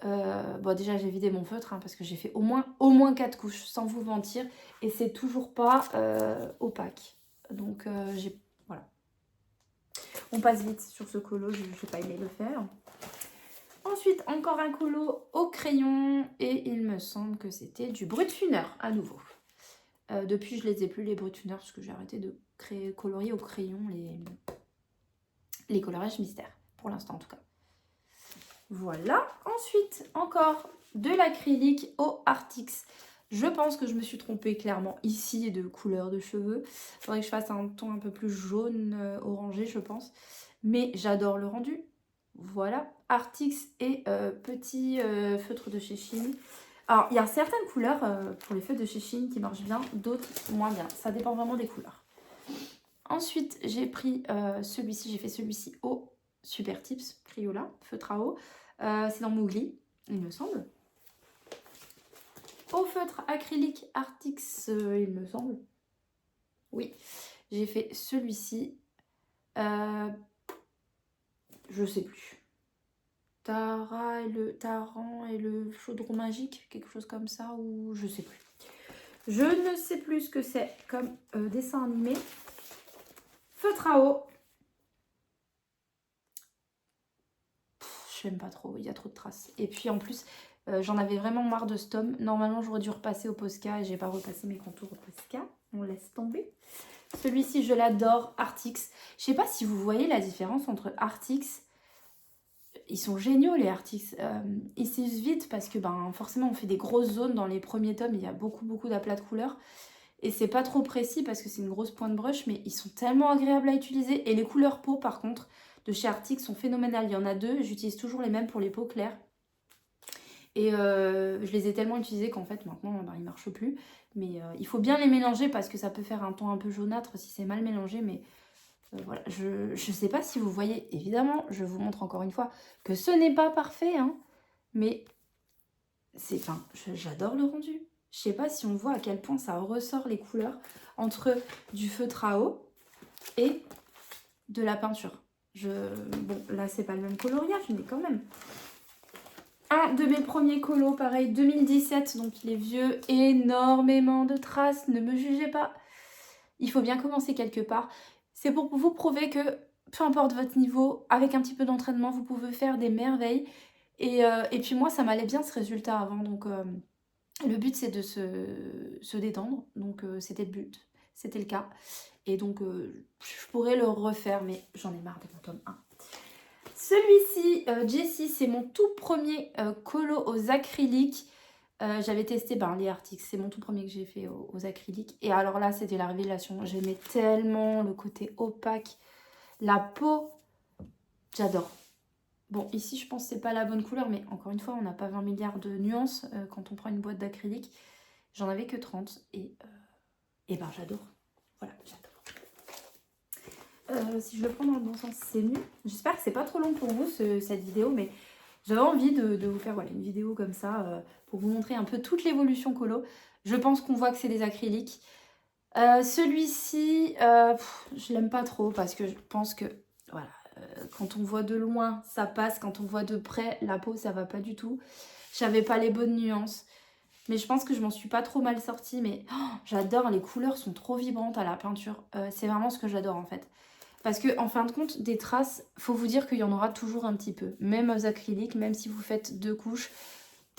Bon, déjà j'ai vidé mon feutre parce que j'ai fait au moins 4 couches, sans vous mentir, et c'est toujours pas opaque. Donc voilà. On passe vite sur ce colo, je n'ai pas aimé le faire. Ensuite, encore un colo au crayon, et il me semble que c'était du Brutfuner à nouveau. Depuis, je les ai plus, les Brutfuner, parce que j'ai arrêté de colorier au crayon les coloriages mystères, pour l'instant en tout cas. Voilà. Ensuite, encore de l'acrylique au Artix. Je pense que je me suis trompée clairement ici de couleur de cheveux. Il faudrait que je fasse un ton un peu plus jaune orangé, je pense. Mais j'adore le rendu. Voilà. Artix et petit feutre de chez Shein. Alors, il y a certaines couleurs pour les feutres de chez Shein qui marchent bien, d'autres moins bien. Ça dépend vraiment des couleurs. Ensuite, j'ai pris celui-ci. J'ai fait celui-ci au Super Tips Crayola, feutre à eau. C'est dans Mowgli, il me semble. Au feutre acrylique Artix, il me semble. Oui, j'ai fait celui-ci. Je sais plus. Taran et le chaudron magique, quelque chose comme ça, ou je sais plus. Je ne sais plus ce que c'est comme dessin animé. Feutre à eau. J'aime pas trop, il y a trop de traces. Et puis en plus, j'en avais vraiment marre de ce tome. Normalement, j'aurais dû repasser au Posca et j'ai pas repassé mes contours au Posca. On laisse tomber. Celui-ci, je l'adore, Artix. Je sais pas si vous voyez la différence entre Artix. Ils sont géniaux, les Artix. Ils s'usent vite parce que forcément, on fait des grosses zones dans les premiers tomes. Il y a beaucoup d'aplats de couleurs. Et c'est pas trop précis parce que c'est une grosse pointe brush, mais ils sont tellement agréables à utiliser. Et les couleurs peau, par contre, de chez Artix sont phénoménales. Il y en a deux, j'utilise toujours les mêmes pour les peaux claires. Et je les ai tellement utilisés qu'en fait, maintenant, ils ne marchent plus. Mais il faut bien les mélanger parce que ça peut faire un ton un peu jaunâtre si c'est mal mélangé. Mais voilà, je ne sais pas si vous voyez, évidemment, je vous montre encore une fois que ce n'est pas parfait. Hein, mais j'adore le rendu. Je sais pas si on voit à quel point ça ressort les couleurs entre du feutre à eau et de la peinture. Bon, là, c'est pas le même coloriage, mais quand même. Un de mes premiers colos, pareil, 2017, donc il est vieux, énormément de traces, ne me jugez pas. Il faut bien commencer quelque part. C'est pour vous prouver que, peu importe votre niveau, avec un petit peu d'entraînement, vous pouvez faire des merveilles. Et puis moi, ça m'allait bien ce résultat avant, donc le but c'est de se détendre, donc c'était le but, c'était le cas. Et donc je pourrais le refaire, mais j'en ai marre de mon tome 1. Celui-ci, Jessie, c'est mon tout premier colo aux acryliques. J'avais testé les Artix, c'est mon tout premier que j'ai fait aux acryliques. Et alors là, c'était la révélation. J'aimais tellement le côté opaque. La peau, j'adore. Bon, ici, je pense que c'est pas la bonne couleur, mais encore une fois, on n'a pas 20 milliards de nuances quand on prend une boîte d'acrylique. J'en avais que 30 et j'adore. Voilà, j'adore. Si je le prends dans le bon sens, c'est mieux. J'espère que c'est pas trop long pour vous cette vidéo, mais j'avais envie de vous faire une vidéo comme ça pour vous montrer un peu toute l'évolution colo. Je pense qu'on voit que c'est des acryliques. Celui-ci, je l'aime pas trop parce que je pense que voilà, quand on voit de loin, ça passe. Quand on voit de près, la peau, ça va pas du tout. J'avais pas les bonnes nuances. Mais je pense que je m'en suis pas trop mal sortie. Mais j'adore, les couleurs sont trop vibrantes à la peinture. C'est vraiment ce que j'adore en fait. Parce que en fin de compte, des traces, faut vous dire qu'il y en aura toujours un petit peu. Même aux acryliques, même si vous faites 2 couches,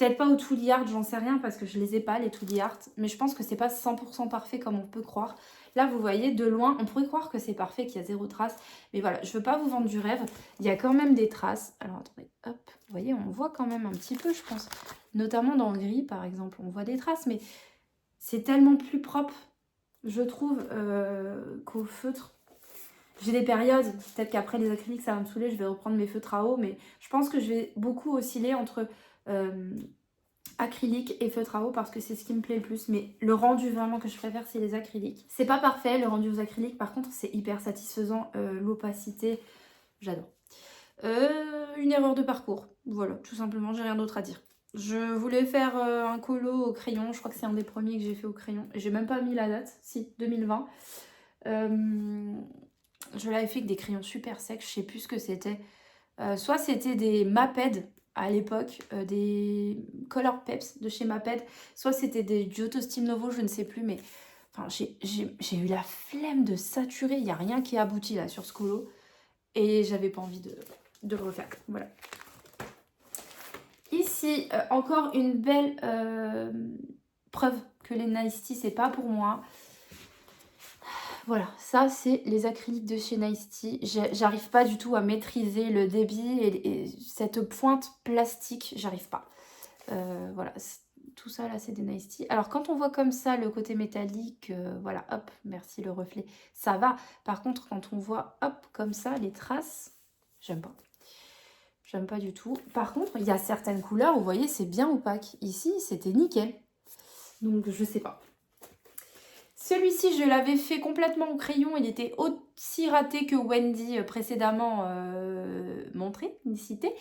Peut-être pas au Tooly Art, j'en sais rien parce que je les ai pas, les Tooly Art. Mais je pense que c'est pas 100% parfait comme on peut croire. Là, vous voyez, de loin, on pourrait croire que c'est parfait, qu'il y a 0 trace. Mais voilà, je veux pas vous vendre du rêve. Il y a quand même des traces. Alors, attendez, hop. Vous voyez, on voit quand même un petit peu, je pense. Notamment dans le gris, par exemple. On voit des traces, mais c'est tellement plus propre, je trouve, qu'au feutre. J'ai des périodes, peut-être qu'après les acryliques, ça va me saouler, je vais reprendre mes feutres à eau. Mais je pense que je vais beaucoup osciller entre... acrylique et feutre à eau parce que c'est ce qui me plaît le plus, mais le rendu vraiment que je préfère c'est les acryliques. C'est pas parfait le rendu aux acryliques, par contre c'est hyper satisfaisant, l'opacité, j'adore. Une erreur de parcours, voilà, tout simplement, j'ai rien d'autre à dire. Je voulais faire un colo au crayon, je crois que c'est un des premiers que j'ai fait au crayon, j'ai même pas mis la date, si, 2020. Je l'avais fait avec des crayons super secs, je sais plus ce que c'était. Soit c'était des Maped à l'époque, des Color Peps de chez Maped, soit c'était des Giotto Steam Novo, je ne sais plus, mais enfin, j'ai eu la flemme de saturer, il n'y a rien qui est abouti là sur ce colo, et j'avais pas envie de le refaire, voilà. Ici, encore une belle preuve que les Nice Tea, c'est pas pour moi. Voilà, ça c'est les acryliques de chez Nice Tea. J'arrive pas du tout à maîtriser le débit et cette pointe plastique, j'arrive pas. Voilà, tout ça là c'est des Nice Tea. Alors quand on voit comme ça le côté métallique, voilà, hop, merci le reflet, ça va. Par contre quand on voit, hop, comme ça, les traces, j'aime pas. J'aime pas du tout. Par contre, il y a certaines couleurs, vous voyez, c'est bien opaque. Ici, c'était nickel. Donc je sais pas. Celui-ci, je l'avais fait complètement au crayon. Il était aussi raté que Wendy précédemment montré, cité.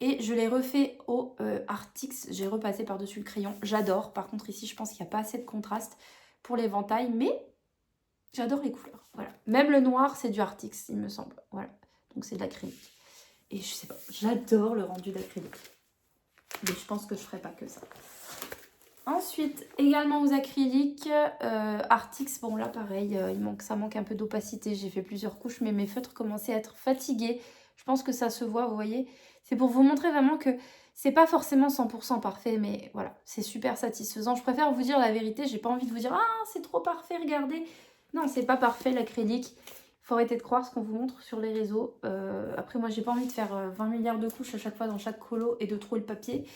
Et je l'ai refait au Artix. J'ai repassé par-dessus le crayon. J'adore. Par contre, ici, je pense qu'il n'y a pas assez de contraste pour l'éventail. Mais j'adore les couleurs. Voilà. Même le noir, c'est du Artix, il me semble. Voilà. Donc, c'est de l'acrylique. Et je sais pas, j'adore le rendu d'acrylique. Mais je pense que je ferai pas que ça. Ensuite, également aux acryliques, Artix, bon là pareil, ça manque un peu d'opacité, j'ai fait plusieurs couches, mais mes feutres commençaient à être fatigués. Je pense que ça se voit, vous voyez. C'est pour vous montrer vraiment que c'est pas forcément 100% parfait, mais voilà, c'est super satisfaisant. Je préfère vous dire la vérité, j'ai pas envie de vous dire « Ah, c'est trop parfait, regardez !» Non, c'est pas parfait l'acrylique. Il faut arrêter de croire ce qu'on vous montre sur les réseaux. Après, moi, j'ai pas envie de faire 20 milliards de couches à chaque fois dans chaque colo et de trouver le papier.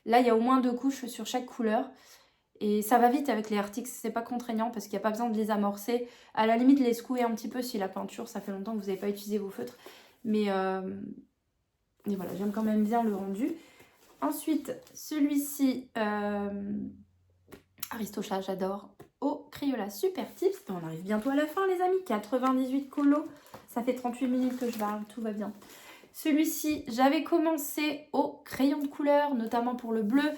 Là, il y a au moins 2 couches sur chaque couleur. Et ça va vite avec les Artix, c'est pas contraignant parce qu'il n'y a pas besoin de les amorcer. À la limite, les secouer un petit peu si la peinture, ça fait longtemps que vous n'avez pas utilisé vos feutres. Mais voilà, j'aime quand même bien le rendu. Ensuite, celui-ci, Aristocha, j'adore. Au Crayola Super Tips. On arrive bientôt à la fin, les amis. 98 colos. Ça fait 38 minutes que je parle, tout va bien. Celui-ci, j'avais commencé au crayon de couleur, notamment pour le bleu.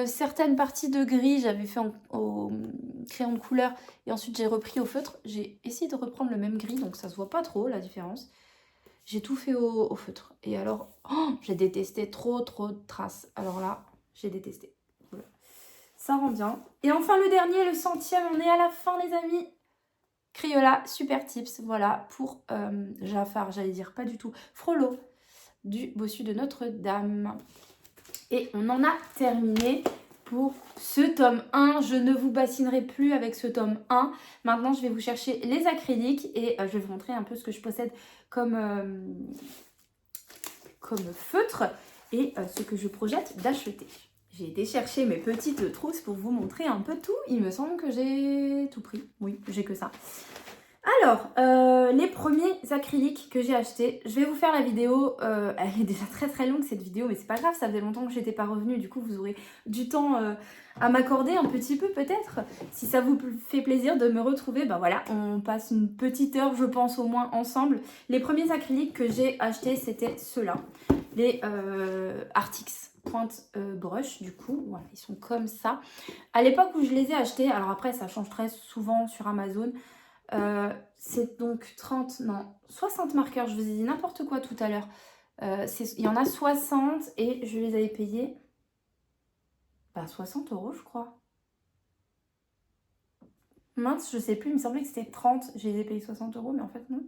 Certaines parties de gris, j'avais fait au crayon de couleur. Et ensuite, j'ai repris au feutre. J'ai essayé de reprendre le même gris, donc ça se voit pas trop, la différence. J'ai tout fait au feutre. Et alors, oh, j'ai détesté trop de traces. Alors là, j'ai détesté. Voilà. Ça rend bien. Et enfin, le dernier, le 100e, on est à la fin, les amis. Crayola Super Tips, voilà, pour Jafar, j'allais dire, pas du tout. Frollo, du Bossu de Notre-Dame. Et on en a terminé pour ce tome 1. Je ne vous bassinerai plus avec ce tome 1. Maintenant, je vais vous chercher les acryliques et je vais vous montrer un peu ce que je possède comme feutre et ce que je projette d'acheter. J'ai été chercher mes petites trousses pour vous montrer un peu tout. Il me semble que j'ai tout pris. Oui, j'ai que ça. Alors, les premiers acryliques que j'ai achetés, je vais vous faire la vidéo, elle est déjà très longue cette vidéo, mais c'est pas grave, ça faisait longtemps que j'étais pas revenue, du coup vous aurez du temps à m'accorder un petit peu peut-être. Si ça vous fait plaisir de me retrouver, ben voilà, on passe une petite heure je pense au moins ensemble. Les premiers acryliques que j'ai achetés c'était ceux-là, les Artix pointe brush du coup, voilà, ils sont comme ça. À l'époque où je les ai achetés, alors après ça change très souvent sur Amazon, c'est donc 60 marqueurs, je vous ai dit n'importe quoi tout à l'heure. Il y en a 60 et je les avais payés 60 € je crois. Mince, je sais plus, il me semblait que c'était 30, je les ai payés 60 €, mais en fait non.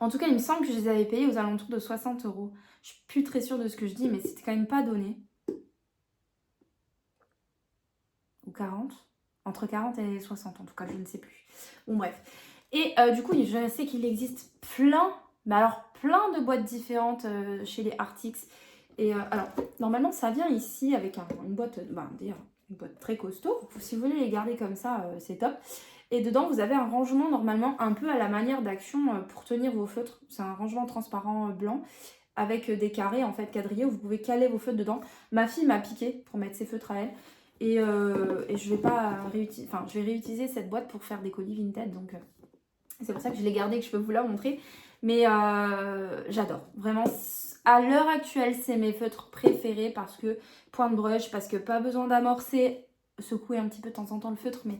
En tout cas, il me semble que je les avais payés aux alentours de 60 €. Je suis plus très sûre de ce que je dis, mais c'était quand même pas donné. Ou 40. Entre 40 et 60 en tout cas, je ne sais plus. Bon bref. Et du coup, je sais qu'il existe plein, mais alors plein de boîtes différentes chez les Artix. Et alors, normalement, ça vient ici avec une boîte, d'ailleurs, une boîte très costaud. Si vous voulez les garder comme ça, c'est top. Et dedans, vous avez un rangement normalement un peu à la manière d'Action pour tenir vos feutres. C'est un rangement transparent blanc avec des carrés en fait quadrillés où vous pouvez caler vos feutres dedans. Ma fille m'a piqué pour mettre ses feutres à elle. Et je vais pas réutiliser, enfin je vais réutiliser cette boîte pour faire des colis vintage, donc c'est pour ça que je l'ai gardée et que je peux vous la montrer. Mais j'adore, vraiment, à l'heure actuelle c'est mes feutres préférés parce que point de brush, parce que pas besoin d'amorcer, secouer un petit peu de temps en temps le feutre, mais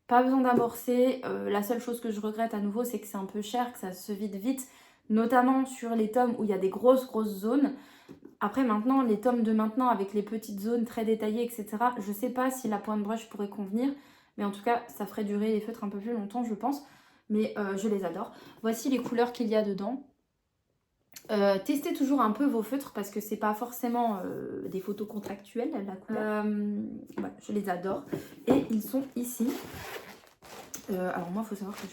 pas besoin d'amorcer. La seule chose que je regrette à nouveau, c'est que c'est un peu cher, que ça se vide vite, notamment sur les tomes où il y a des grosses zones. Après maintenant, les tomes de maintenant avec les petites zones très détaillées, etc. Je sais pas si la pointe brush pourrait convenir. Mais en tout cas, ça ferait durer les feutres un peu plus longtemps, je pense. Mais je les adore. Voici les couleurs qu'il y a dedans. Testez toujours un peu vos feutres parce que c'est pas forcément des photos contractuelles, la couleur. Ouais, je les adore. Et ils sont ici. Alors moi, il faut savoir que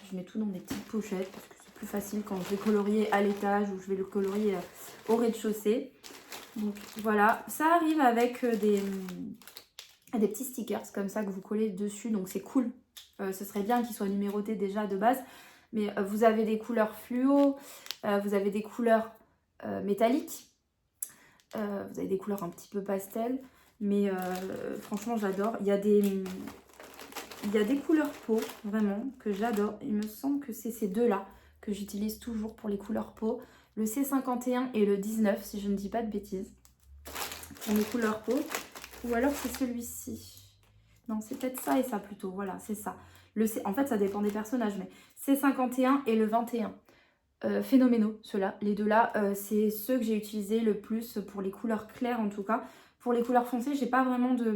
je mets tout dans des petites pochettes parce que c'est plus facile quand je vais colorier à l'étage ou je vais le colorier au rez-de-chaussée. Donc voilà, ça arrive avec des petits stickers comme ça que vous collez dessus, donc c'est cool. Ce serait bien qu'ils soient numérotés déjà de base, mais vous avez des couleurs fluo, vous avez des couleurs métalliques, vous avez des couleurs un petit peu pastel, mais franchement j'adore. Il y a des couleurs peau, vraiment, que j'adore. Il me semble que c'est ces deux-là que j'utilise toujours pour les couleurs peau. Le C51 et le 19, si je ne dis pas de bêtises. Pour mes couleurs peau. Ou alors c'est celui-ci. Non, c'est peut-être ça et ça plutôt. Voilà, c'est ça. En fait, ça dépend des personnages, mais C51 et le 21. Phénoménaux, ceux-là. Les deux-là, c'est ceux que j'ai utilisés le plus pour les couleurs claires, en tout cas. Pour les couleurs foncées, j'ai pas vraiment de...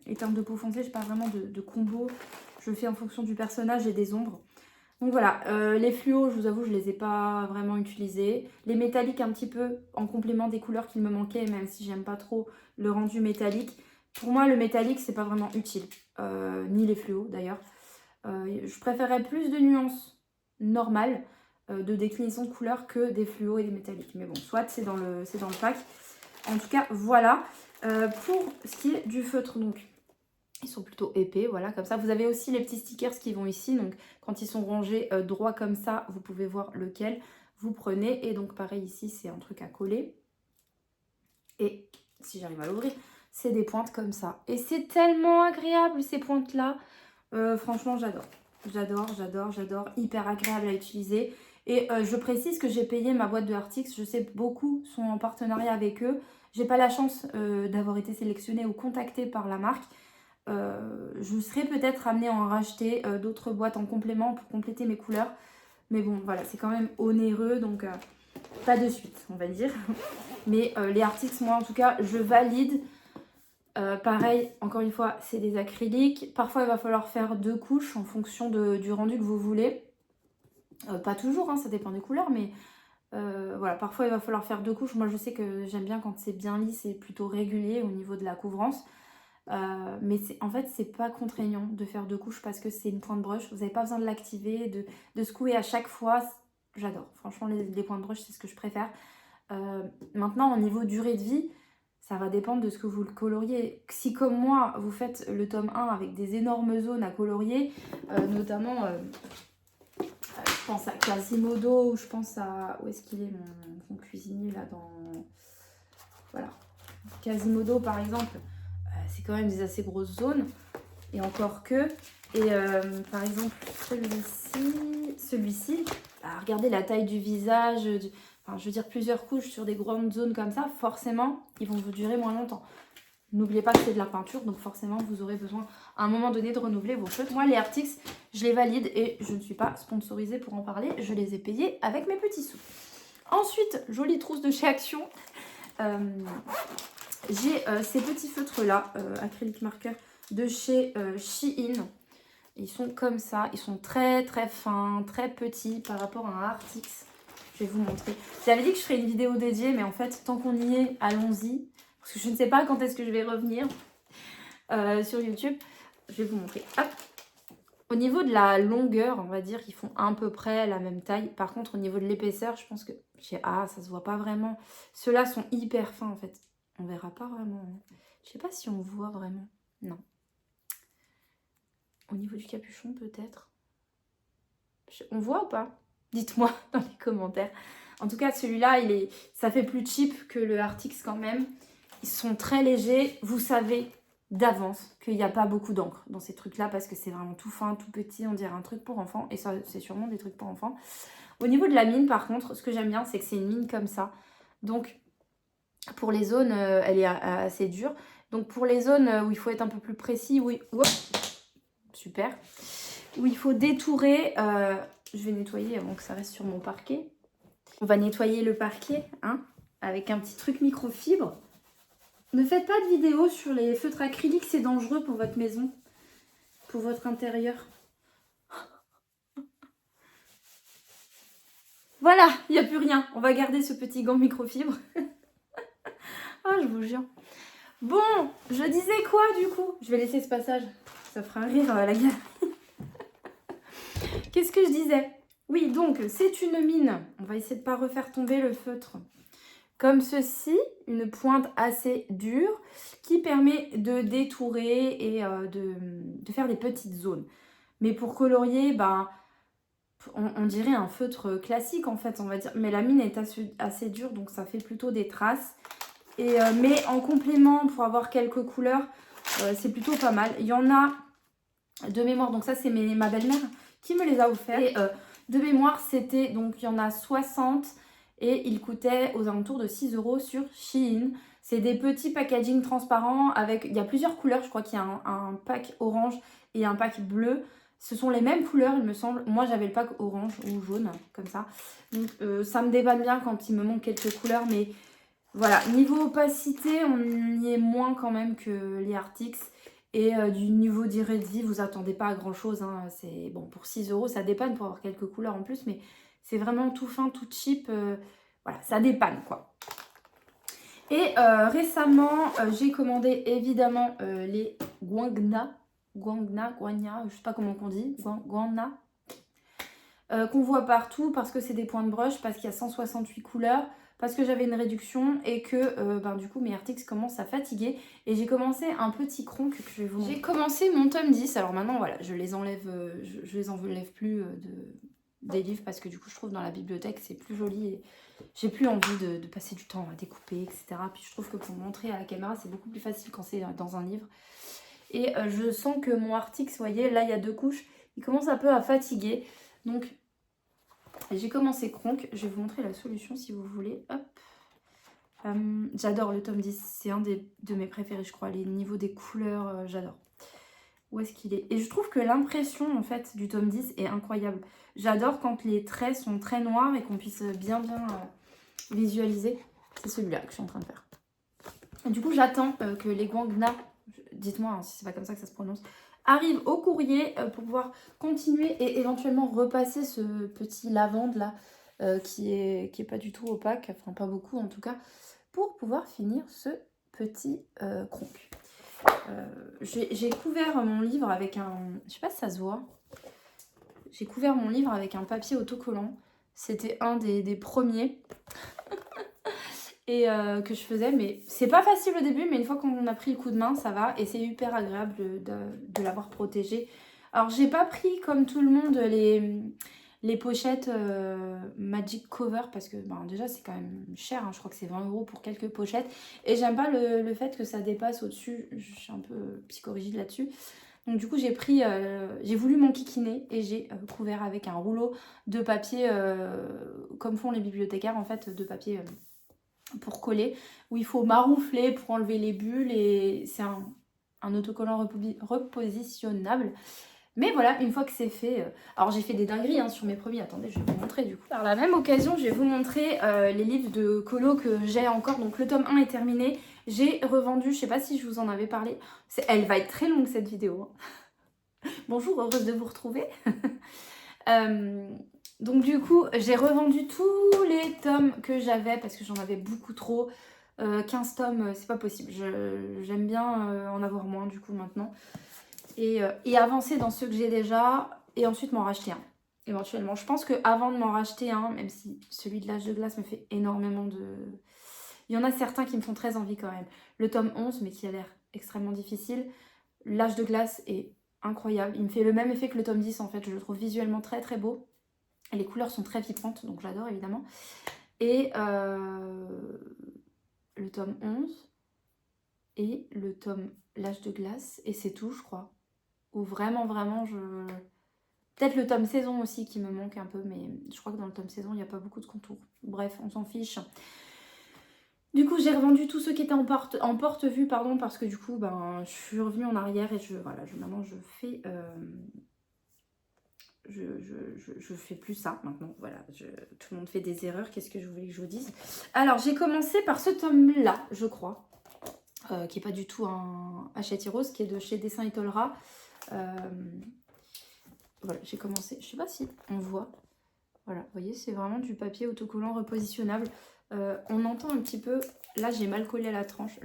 Les termes de peau foncée, j'ai pas vraiment de combo. Je fais en fonction du personnage et des ombres. Donc voilà, les fluos, je vous avoue, je les ai pas vraiment utilisés. Les métalliques un petit peu en complément des couleurs qu'il me manquaient, même si j'aime pas trop le rendu métallique. Pour moi, le métallique, c'est pas vraiment utile. Ni les fluos d'ailleurs. Je préférerais plus de nuances normales de déclinaison de couleurs que des fluos et des métalliques. Mais bon, soit c'est dans le pack. En tout cas, voilà. Pour ce qui est du feutre, donc... Ils sont plutôt épais, voilà, comme ça. Vous avez aussi les petits stickers qui vont ici. Donc, quand ils sont rangés droit comme ça, vous pouvez voir lequel vous prenez. Et donc, pareil, ici, c'est un truc à coller. Et si j'arrive à l'ouvrir, c'est des pointes comme ça. Et c'est tellement agréable, ces pointes-là. Franchement, j'adore. J'adore, j'adore, j'adore. Hyper agréable à utiliser. Et je précise que j'ai payé ma boîte de Artix. Je sais que beaucoup sont en partenariat avec eux. J'ai pas la chance d'avoir été sélectionnée ou contactée par la marque. Je serais peut-être amenée à en racheter d'autres boîtes en complément pour compléter mes couleurs. Mais bon, voilà, c'est quand même onéreux, donc pas de suite, on va dire. Mais les Artix, moi en tout cas, je valide. Pareil, encore une fois, c'est des acryliques. Parfois, il va falloir faire 2 couches en fonction du rendu que vous voulez. Pas toujours, hein, ça dépend des couleurs, mais voilà, parfois il va falloir faire 2 couches. Moi, je sais que j'aime bien quand c'est bien lisse et plutôt régulier au niveau de la couvrance. Mais en fait c'est pas contraignant de faire 2 couches parce que c'est une pointe brush, vous n'avez pas besoin de l'activer, de secouer à chaque fois. J'adore, franchement les pointes brush c'est ce que je préfère. Maintenant au niveau durée de vie, ça va dépendre de ce que vous le coloriez. Si comme moi vous faites le tome 1 avec des énormes zones à colorier, notamment je pense à Quasimodo, ou je pense à... Où est-ce qu'il est mon cuisinier là dans... Voilà, Quasimodo par exemple. C'est quand même des assez grosses zones. Et encore que. Et par exemple, celui-ci, regardez la taille du visage. Enfin, je veux dire, plusieurs couches sur des grandes zones comme ça. Forcément, ils vont vous durer moins longtemps. N'oubliez pas que c'est de la peinture. Donc forcément, vous aurez besoin à un moment donné de renouveler vos feutres. Moi, les Artix, je les valide. Et je ne suis pas sponsorisée pour en parler. Je les ai payés avec mes petits sous. Ensuite, jolie trousse de chez Action. J'ai ces petits feutres là, acrylique marqueur de chez Shein. Ils sont comme ça, ils sont très très fins, très petits par rapport à un Artix. Je vais vous montrer. J'avais dit que je ferais une vidéo dédiée, mais en fait, tant qu'on y est, allons-y. Parce que je ne sais pas quand est-ce que je vais revenir sur YouTube. Je vais vous montrer. Hop. Au niveau de la longueur, on va dire qu'ils font à peu près la même taille. Par contre, au niveau de l'épaisseur, je pense que... Ah, ça se voit pas vraiment. Ceux-là sont hyper fins, en fait. On verra pas vraiment. Je sais pas si on voit vraiment. Non. Au niveau du capuchon, peut-être. On voit ou pas? Dites-moi dans les commentaires. En tout cas, celui-là, ça fait plus cheap que le Artix quand même. Ils sont très légers. Vous savez d'avance qu'il n'y a pas beaucoup d'encre dans ces trucs-là parce que c'est vraiment tout fin, tout petit. On dirait un truc pour enfants. Et ça, c'est sûrement des trucs pour enfants. Au niveau de la mine, par contre, ce que j'aime bien, c'est que c'est une mine comme ça. Donc, pour les zones, elle est assez dure. Donc, pour les zones où il faut être un peu plus précis, oui, hop, super. Où il faut détourer, je vais nettoyer avant que ça reste sur mon parquet. On va nettoyer le parquet, hein, avec un petit truc microfibre. Ne faites pas de vidéo sur les feutres acryliques, c'est dangereux pour votre maison, pour votre intérieur. Voilà, il n'y a plus rien. On va garder ce petit gant microfibre. Ah, je vous jure. Bon, je disais quoi du coup? Je vais laisser ce passage. Ça fera un rire à la galerie. Qu'est-ce que je disais? Oui, donc, c'est une mine. On va essayer de ne pas refaire tomber le feutre. Comme ceci, une pointe assez dure qui permet de détourer et de faire des petites zones. Mais pour colorier, ben, on dirait un feutre classique en fait, on va dire. Mais la mine est assez dure, donc ça fait plutôt des traces. Et, mais en complément, pour avoir quelques couleurs, c'est plutôt pas mal. Il y en a de mémoire, donc ça c'est ma belle-mère qui me les a offerts. Et de mémoire, c'était, donc il y en a 60 et il coûtait aux alentours de 6 € sur Shein. C'est des petits packaging transparents avec, il y a plusieurs couleurs, je crois qu'il y a un pack orange et un pack bleu. Ce sont les mêmes couleurs, il me semble. Moi, j'avais le pack orange ou jaune, comme ça. Donc, ça me dépanne bien quand il me manque quelques couleurs. Mais voilà, niveau opacité, on y est moins quand même que les Artix. Et du niveau durée de vie, vous attendez pas à grand chose. Hein. C'est bon, pour 6 €, ça dépanne pour avoir quelques couleurs en plus. Mais c'est vraiment tout fin, tout cheap. Voilà, ça dépanne quoi. Et récemment, j'ai commandé évidemment les Guangna, je sais pas comment on dit, Guangna, qu'on voit partout parce que c'est des points de brush, parce qu'il y a 168 couleurs, parce que j'avais une réduction et que ben, du coup mes Artix commencent à fatiguer. Et j'ai commencé un petit cronk que je vais vous montrer. J'ai commencé mon tome 10, alors maintenant voilà, je les enlève, je les enlève plus des livres parce que du coup je trouve dans la bibliothèque c'est plus joli et j'ai plus envie de passer du temps à découper, etc. Puis je trouve que pour montrer à la caméra c'est beaucoup plus facile quand c'est dans un livre. Et je sens que mon Artix, vous voyez, là il y a 2 couches, il commence un peu à fatiguer. Donc j'ai commencé Kronk, je vais vous montrer la solution si vous voulez. Hop. J'adore le tome 10, c'est un de mes préférés je crois, les niveaux des couleurs, j'adore. Où est-ce qu'il est? Et je trouve que l'impression en fait du tome 10 est incroyable. J'adore quand les traits sont très noirs et qu'on puisse bien visualiser. C'est celui-là que je suis en train de faire. Et du coup j'attends que les Guangna, dites-moi hein, si c'est pas comme ça que ça se prononce, arrivent au courrier pour pouvoir continuer et éventuellement repasser ce petit lavande là qui est pas du tout opaque, enfin pas beaucoup en tout cas, pour pouvoir finir ce petit cronk. J'ai couvert mon livre avec un... Je sais pas si ça se voit. J'ai couvert mon livre avec un papier autocollant. C'était un des premiers et que je faisais. Mais c'est pas facile au début, mais une fois qu'on a pris le coup de main, ça va. Et c'est hyper agréable de l'avoir protégé. Alors j'ai pas pris comme tout le monde les pochettes Magic Cover parce que ben, déjà c'est quand même cher, hein, je crois que c'est 20 € pour quelques pochettes et j'aime pas le fait que ça dépasse au-dessus, je suis un peu psychorigide là-dessus. Donc du coup j'ai pris, j'ai voulu m'enquiquiner et j'ai couvert avec un rouleau de papier comme font les bibliothécaires en fait, de papier pour coller, où il faut maroufler pour enlever les bulles et c'est un autocollant repositionnable. Mais voilà, une fois que c'est fait... Alors j'ai fait des dingueries hein, sur mes premiers, attendez, je vais vous montrer du coup. Par la même occasion, je vais vous montrer les livres de colo que j'ai encore. Donc le tome 1 est terminé. J'ai revendu, je sais pas si je vous en avais parlé. Elle va être très longue cette vidéo. Hein. Bonjour, heureuse de vous retrouver. Donc du coup, j'ai revendu tous les tomes que j'avais parce que j'en avais beaucoup trop. 15 tomes, c'est pas possible. J'aime bien en avoir moins du coup maintenant. Et avancer dans ceux que j'ai déjà et ensuite m'en racheter un. Éventuellement. Je pense qu'avant de m'en racheter un, même si celui de l'âge de glace me fait énormément de... Il y en a certains qui me font très envie quand même. Le tome 11, mais qui a l'air extrêmement difficile. L'âge de glace est incroyable. Il me fait le même effet que le tome 10 en fait. Je le trouve visuellement très très beau. Et les couleurs sont très vibrantes, donc j'adore évidemment. Et le tome 11 et le tome L'âge de glace. Et c'est tout, je crois. Ou vraiment, vraiment, je... Peut-être le tome saison aussi qui me manque un peu, mais je crois que dans le tome saison, il n'y a pas beaucoup de contours. Bref, on s'en fiche. Du coup, j'ai revendu tous ceux qui étaient en porte-vue, pardon, parce que du coup, ben, je suis revenue en arrière et maintenant, je fais... Je fais plus ça maintenant, voilà, tout le monde fait des erreurs, qu'est-ce que je voulais que je vous dise? Alors, j'ai commencé par ce tome-là, je crois, qui n'est pas du tout un Hachette Rose, qui est de chez Dessin Étolera. Voilà, j'ai commencé, je sais pas si on voit, voilà, vous voyez, c'est vraiment du papier autocollant repositionnable. On entend un petit peu, là j'ai mal collé à la tranche.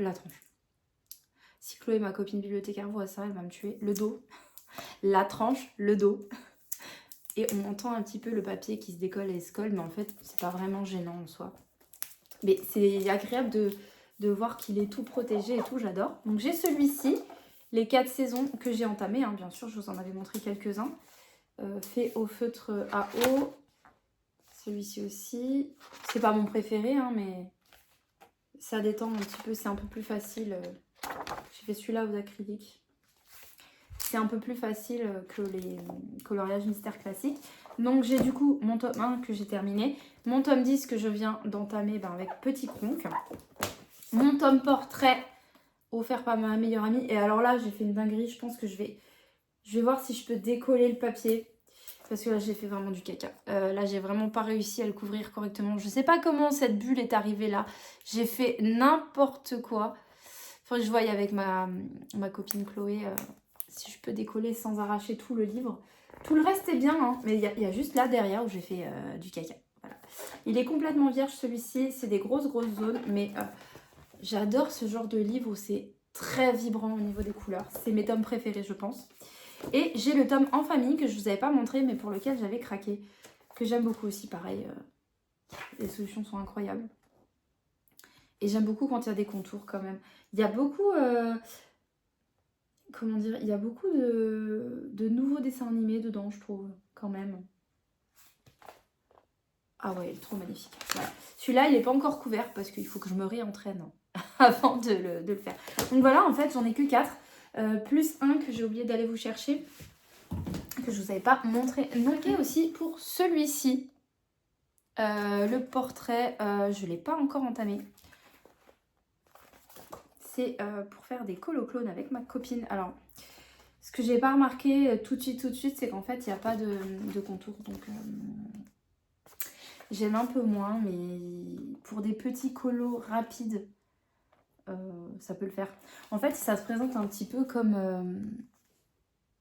Si Chloé, ma copine bibliothécaire, voit ça, elle va me tuer. Le dos, la tranche, le dos. Et on entend un petit peu le papier qui se décolle et se colle, mais en fait, c'est pas vraiment gênant en soi. Mais c'est agréable de voir qu'il est tout protégé et tout, j'adore. Donc j'ai celui-ci, les 4 saisons que j'ai entamées, hein, bien sûr, je vous en avais montré quelques-uns. Fait au feutre à eau. Celui-ci aussi. C'est pas mon préféré, hein, mais ça détend un petit peu, c'est un peu plus facile. J'ai fait celui-là aux acryliques. C'est un peu plus facile que les coloriages mystères classiques. Donc j'ai du coup mon tome 1 que j'ai terminé. Mon tome 10 que je viens d'entamer avec Petit Cronk. Mon tome portrait offert par ma meilleure amie. Et alors là, j'ai fait une dinguerie. Je pense que je vais voir si je peux décoller le papier. Parce que là, j'ai fait vraiment du caca. Là, j'ai vraiment pas réussi à le couvrir correctement. Je sais pas comment cette bulle est arrivée là. J'ai fait n'importe quoi. Faudrait que je voie avec ma copine Chloé si je peux décoller sans arracher tout le livre. Tout le reste est bien, hein, mais il y a juste là derrière où j'ai fait du caca. Voilà. Il est complètement vierge celui-ci. C'est des grosses zones, mais j'adore ce genre de livre où c'est très vibrant au niveau des couleurs. C'est mes tomes préférés, je pense. Et j'ai le tome En famille que je ne vous avais pas montré mais pour lequel j'avais craqué. Que j'aime beaucoup aussi, pareil. Les solutions sont incroyables. Et j'aime beaucoup quand il y a des contours quand même. Il y a beaucoup... comment dire? Il y a beaucoup de nouveaux dessins animés dedans, je trouve, quand même. Ah ouais, il est trop magnifique. Voilà. Celui-là, il n'est pas encore couvert parce qu'il faut que je me réentraîne avant de le faire. Donc voilà, en fait, j'en ai que 4. Plus un que j'ai oublié d'aller vous chercher, que je vous avais pas montré. Notez aussi pour celui-ci, le portrait, je l'ai pas encore entamé. C'est pour faire des coloclones avec ma copine. Alors, ce que j'ai pas remarqué tout de suite, c'est qu'en fait, il n'y a pas de contour. Donc, j'aime un peu moins, mais pour des petits colos rapides, ça peut le faire. En fait, ça se présente un petit peu comme...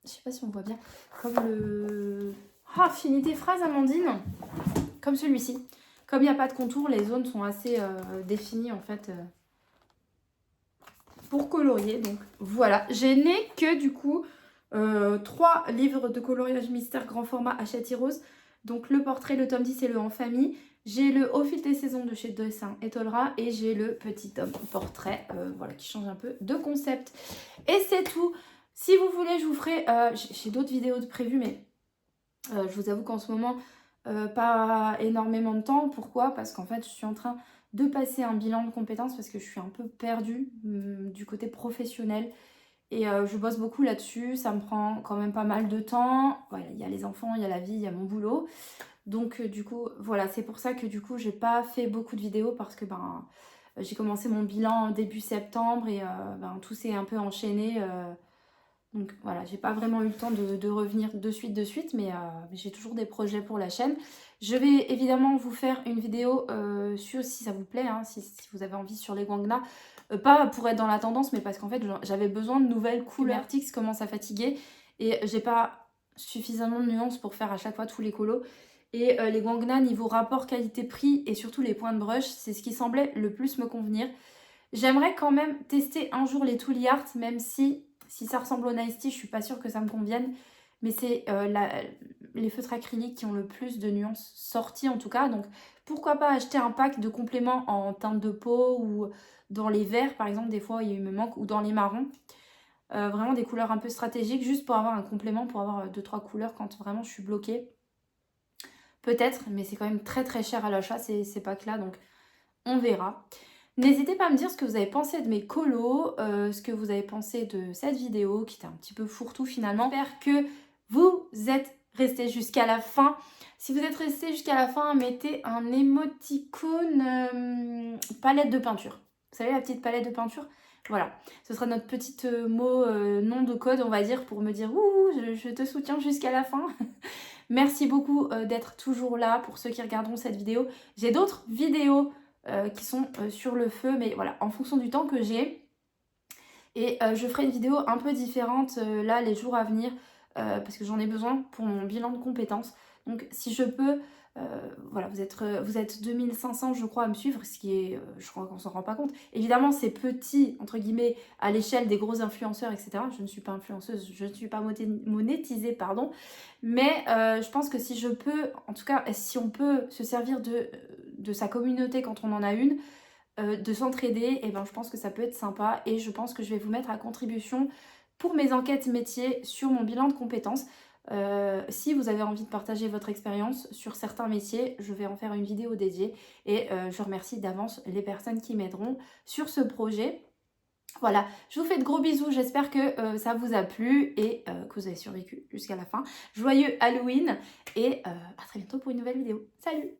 je sais pas si on voit bien. Comme le... Ah, finis tes phrases, Amandine. Comme celui-ci. Comme il n'y a pas de contour, les zones sont assez définies, en fait, pour colorier. Donc, voilà. Je n'ai que, du coup, 3 livres de coloriage mystère grand format Hachette Rose. Donc, le portrait, le tome 10 et le En famille. J'ai le Au fil des saisons de chez Dessin Étolera. Et j'ai le petit tome portrait, voilà, qui change un peu de concept. Et c'est tout. Si vous voulez, je vous ferai... j'ai d'autres vidéos de prévues, mais je vous avoue qu'en ce moment, pas énormément de temps. Pourquoi? Parce qu'en fait, je suis en train de passer un bilan de compétences parce que je suis un peu perdue du côté professionnel. Et je bosse beaucoup là-dessus. Ça me prend quand même pas mal de temps. Voilà, il y a les enfants, il y a la vie, il y a mon boulot. Donc du coup, voilà, c'est pour ça que du coup, j'ai pas fait beaucoup de vidéos parce que j'ai commencé mon bilan début septembre et tout s'est un peu enchaîné. Donc voilà, j'ai pas vraiment eu le temps de revenir de suite, mais j'ai toujours des projets pour la chaîne. Je vais évidemment vous faire une vidéo sur, si ça vous plaît, hein, si vous avez envie, sur les Gwangna. Pas pour être dans la tendance, mais parce qu'en fait, j'avais besoin de nouvelles couleurs. L'article commence à fatiguer et j'ai pas suffisamment de nuances pour faire à chaque fois tous les colos. Et les Gwangna niveau rapport qualité-prix et surtout les points de brush, c'est ce qui semblait le plus me convenir. J'aimerais quand même tester un jour les Tooly Art, même si ça ressemble au Nice Tea, je suis pas sûre que ça me convienne. Mais c'est les feutres acryliques qui ont le plus de nuances sorties en tout cas. Donc pourquoi pas acheter un pack de compléments en teinte de peau ou dans les verts par exemple, des fois il me manque, ou dans les marrons. Vraiment des couleurs un peu stratégiques, juste pour avoir un complément, pour avoir 2-3 couleurs quand vraiment je suis bloquée. Peut-être, mais c'est quand même très très cher à l'achat ces packs-là, donc on verra. N'hésitez pas à me dire ce que vous avez pensé de mes colos, ce que vous avez pensé de cette vidéo qui était un petit peu fourre-tout finalement. J'espère que vous êtes restés jusqu'à la fin. Si vous êtes restés jusqu'à la fin, mettez un émoticône palette de peinture. Vous savez la petite palette de peinture? Voilà, ce sera notre petit mot nom de code, on va dire, pour me dire « Ouh, je te soutiens jusqu'à la fin ». Merci beaucoup d'être toujours là pour ceux qui regarderont cette vidéo. J'ai d'autres vidéos qui sont sur le feu, mais voilà, en fonction du temps que j'ai. Et je ferai une vidéo un peu différente là les jours à venir parce que j'en ai besoin pour mon bilan de compétences. Donc si je peux, voilà, vous êtes 2500 je crois à me suivre, ce qui est, je crois qu'on s'en rend pas compte. Évidemment c'est petit entre guillemets à l'échelle des gros influenceurs, etc. Je ne suis pas influenceuse, je ne suis pas monétisée, pardon. Mais je pense que si je peux, en tout cas si on peut se servir de sa communauté quand on en a une, de s'entraider, et ben je pense que ça peut être sympa et je pense que je vais vous mettre à contribution pour mes enquêtes métiers sur mon bilan de compétences. Si vous avez envie de partager votre expérience sur certains métiers, je vais en faire une vidéo dédiée et je remercie d'avance les personnes qui m'aideront sur ce projet. Voilà, je vous fais de gros bisous, j'espère que ça vous a plu et que vous avez survécu jusqu'à la fin. Joyeux Halloween et à très bientôt pour une nouvelle vidéo. Salut!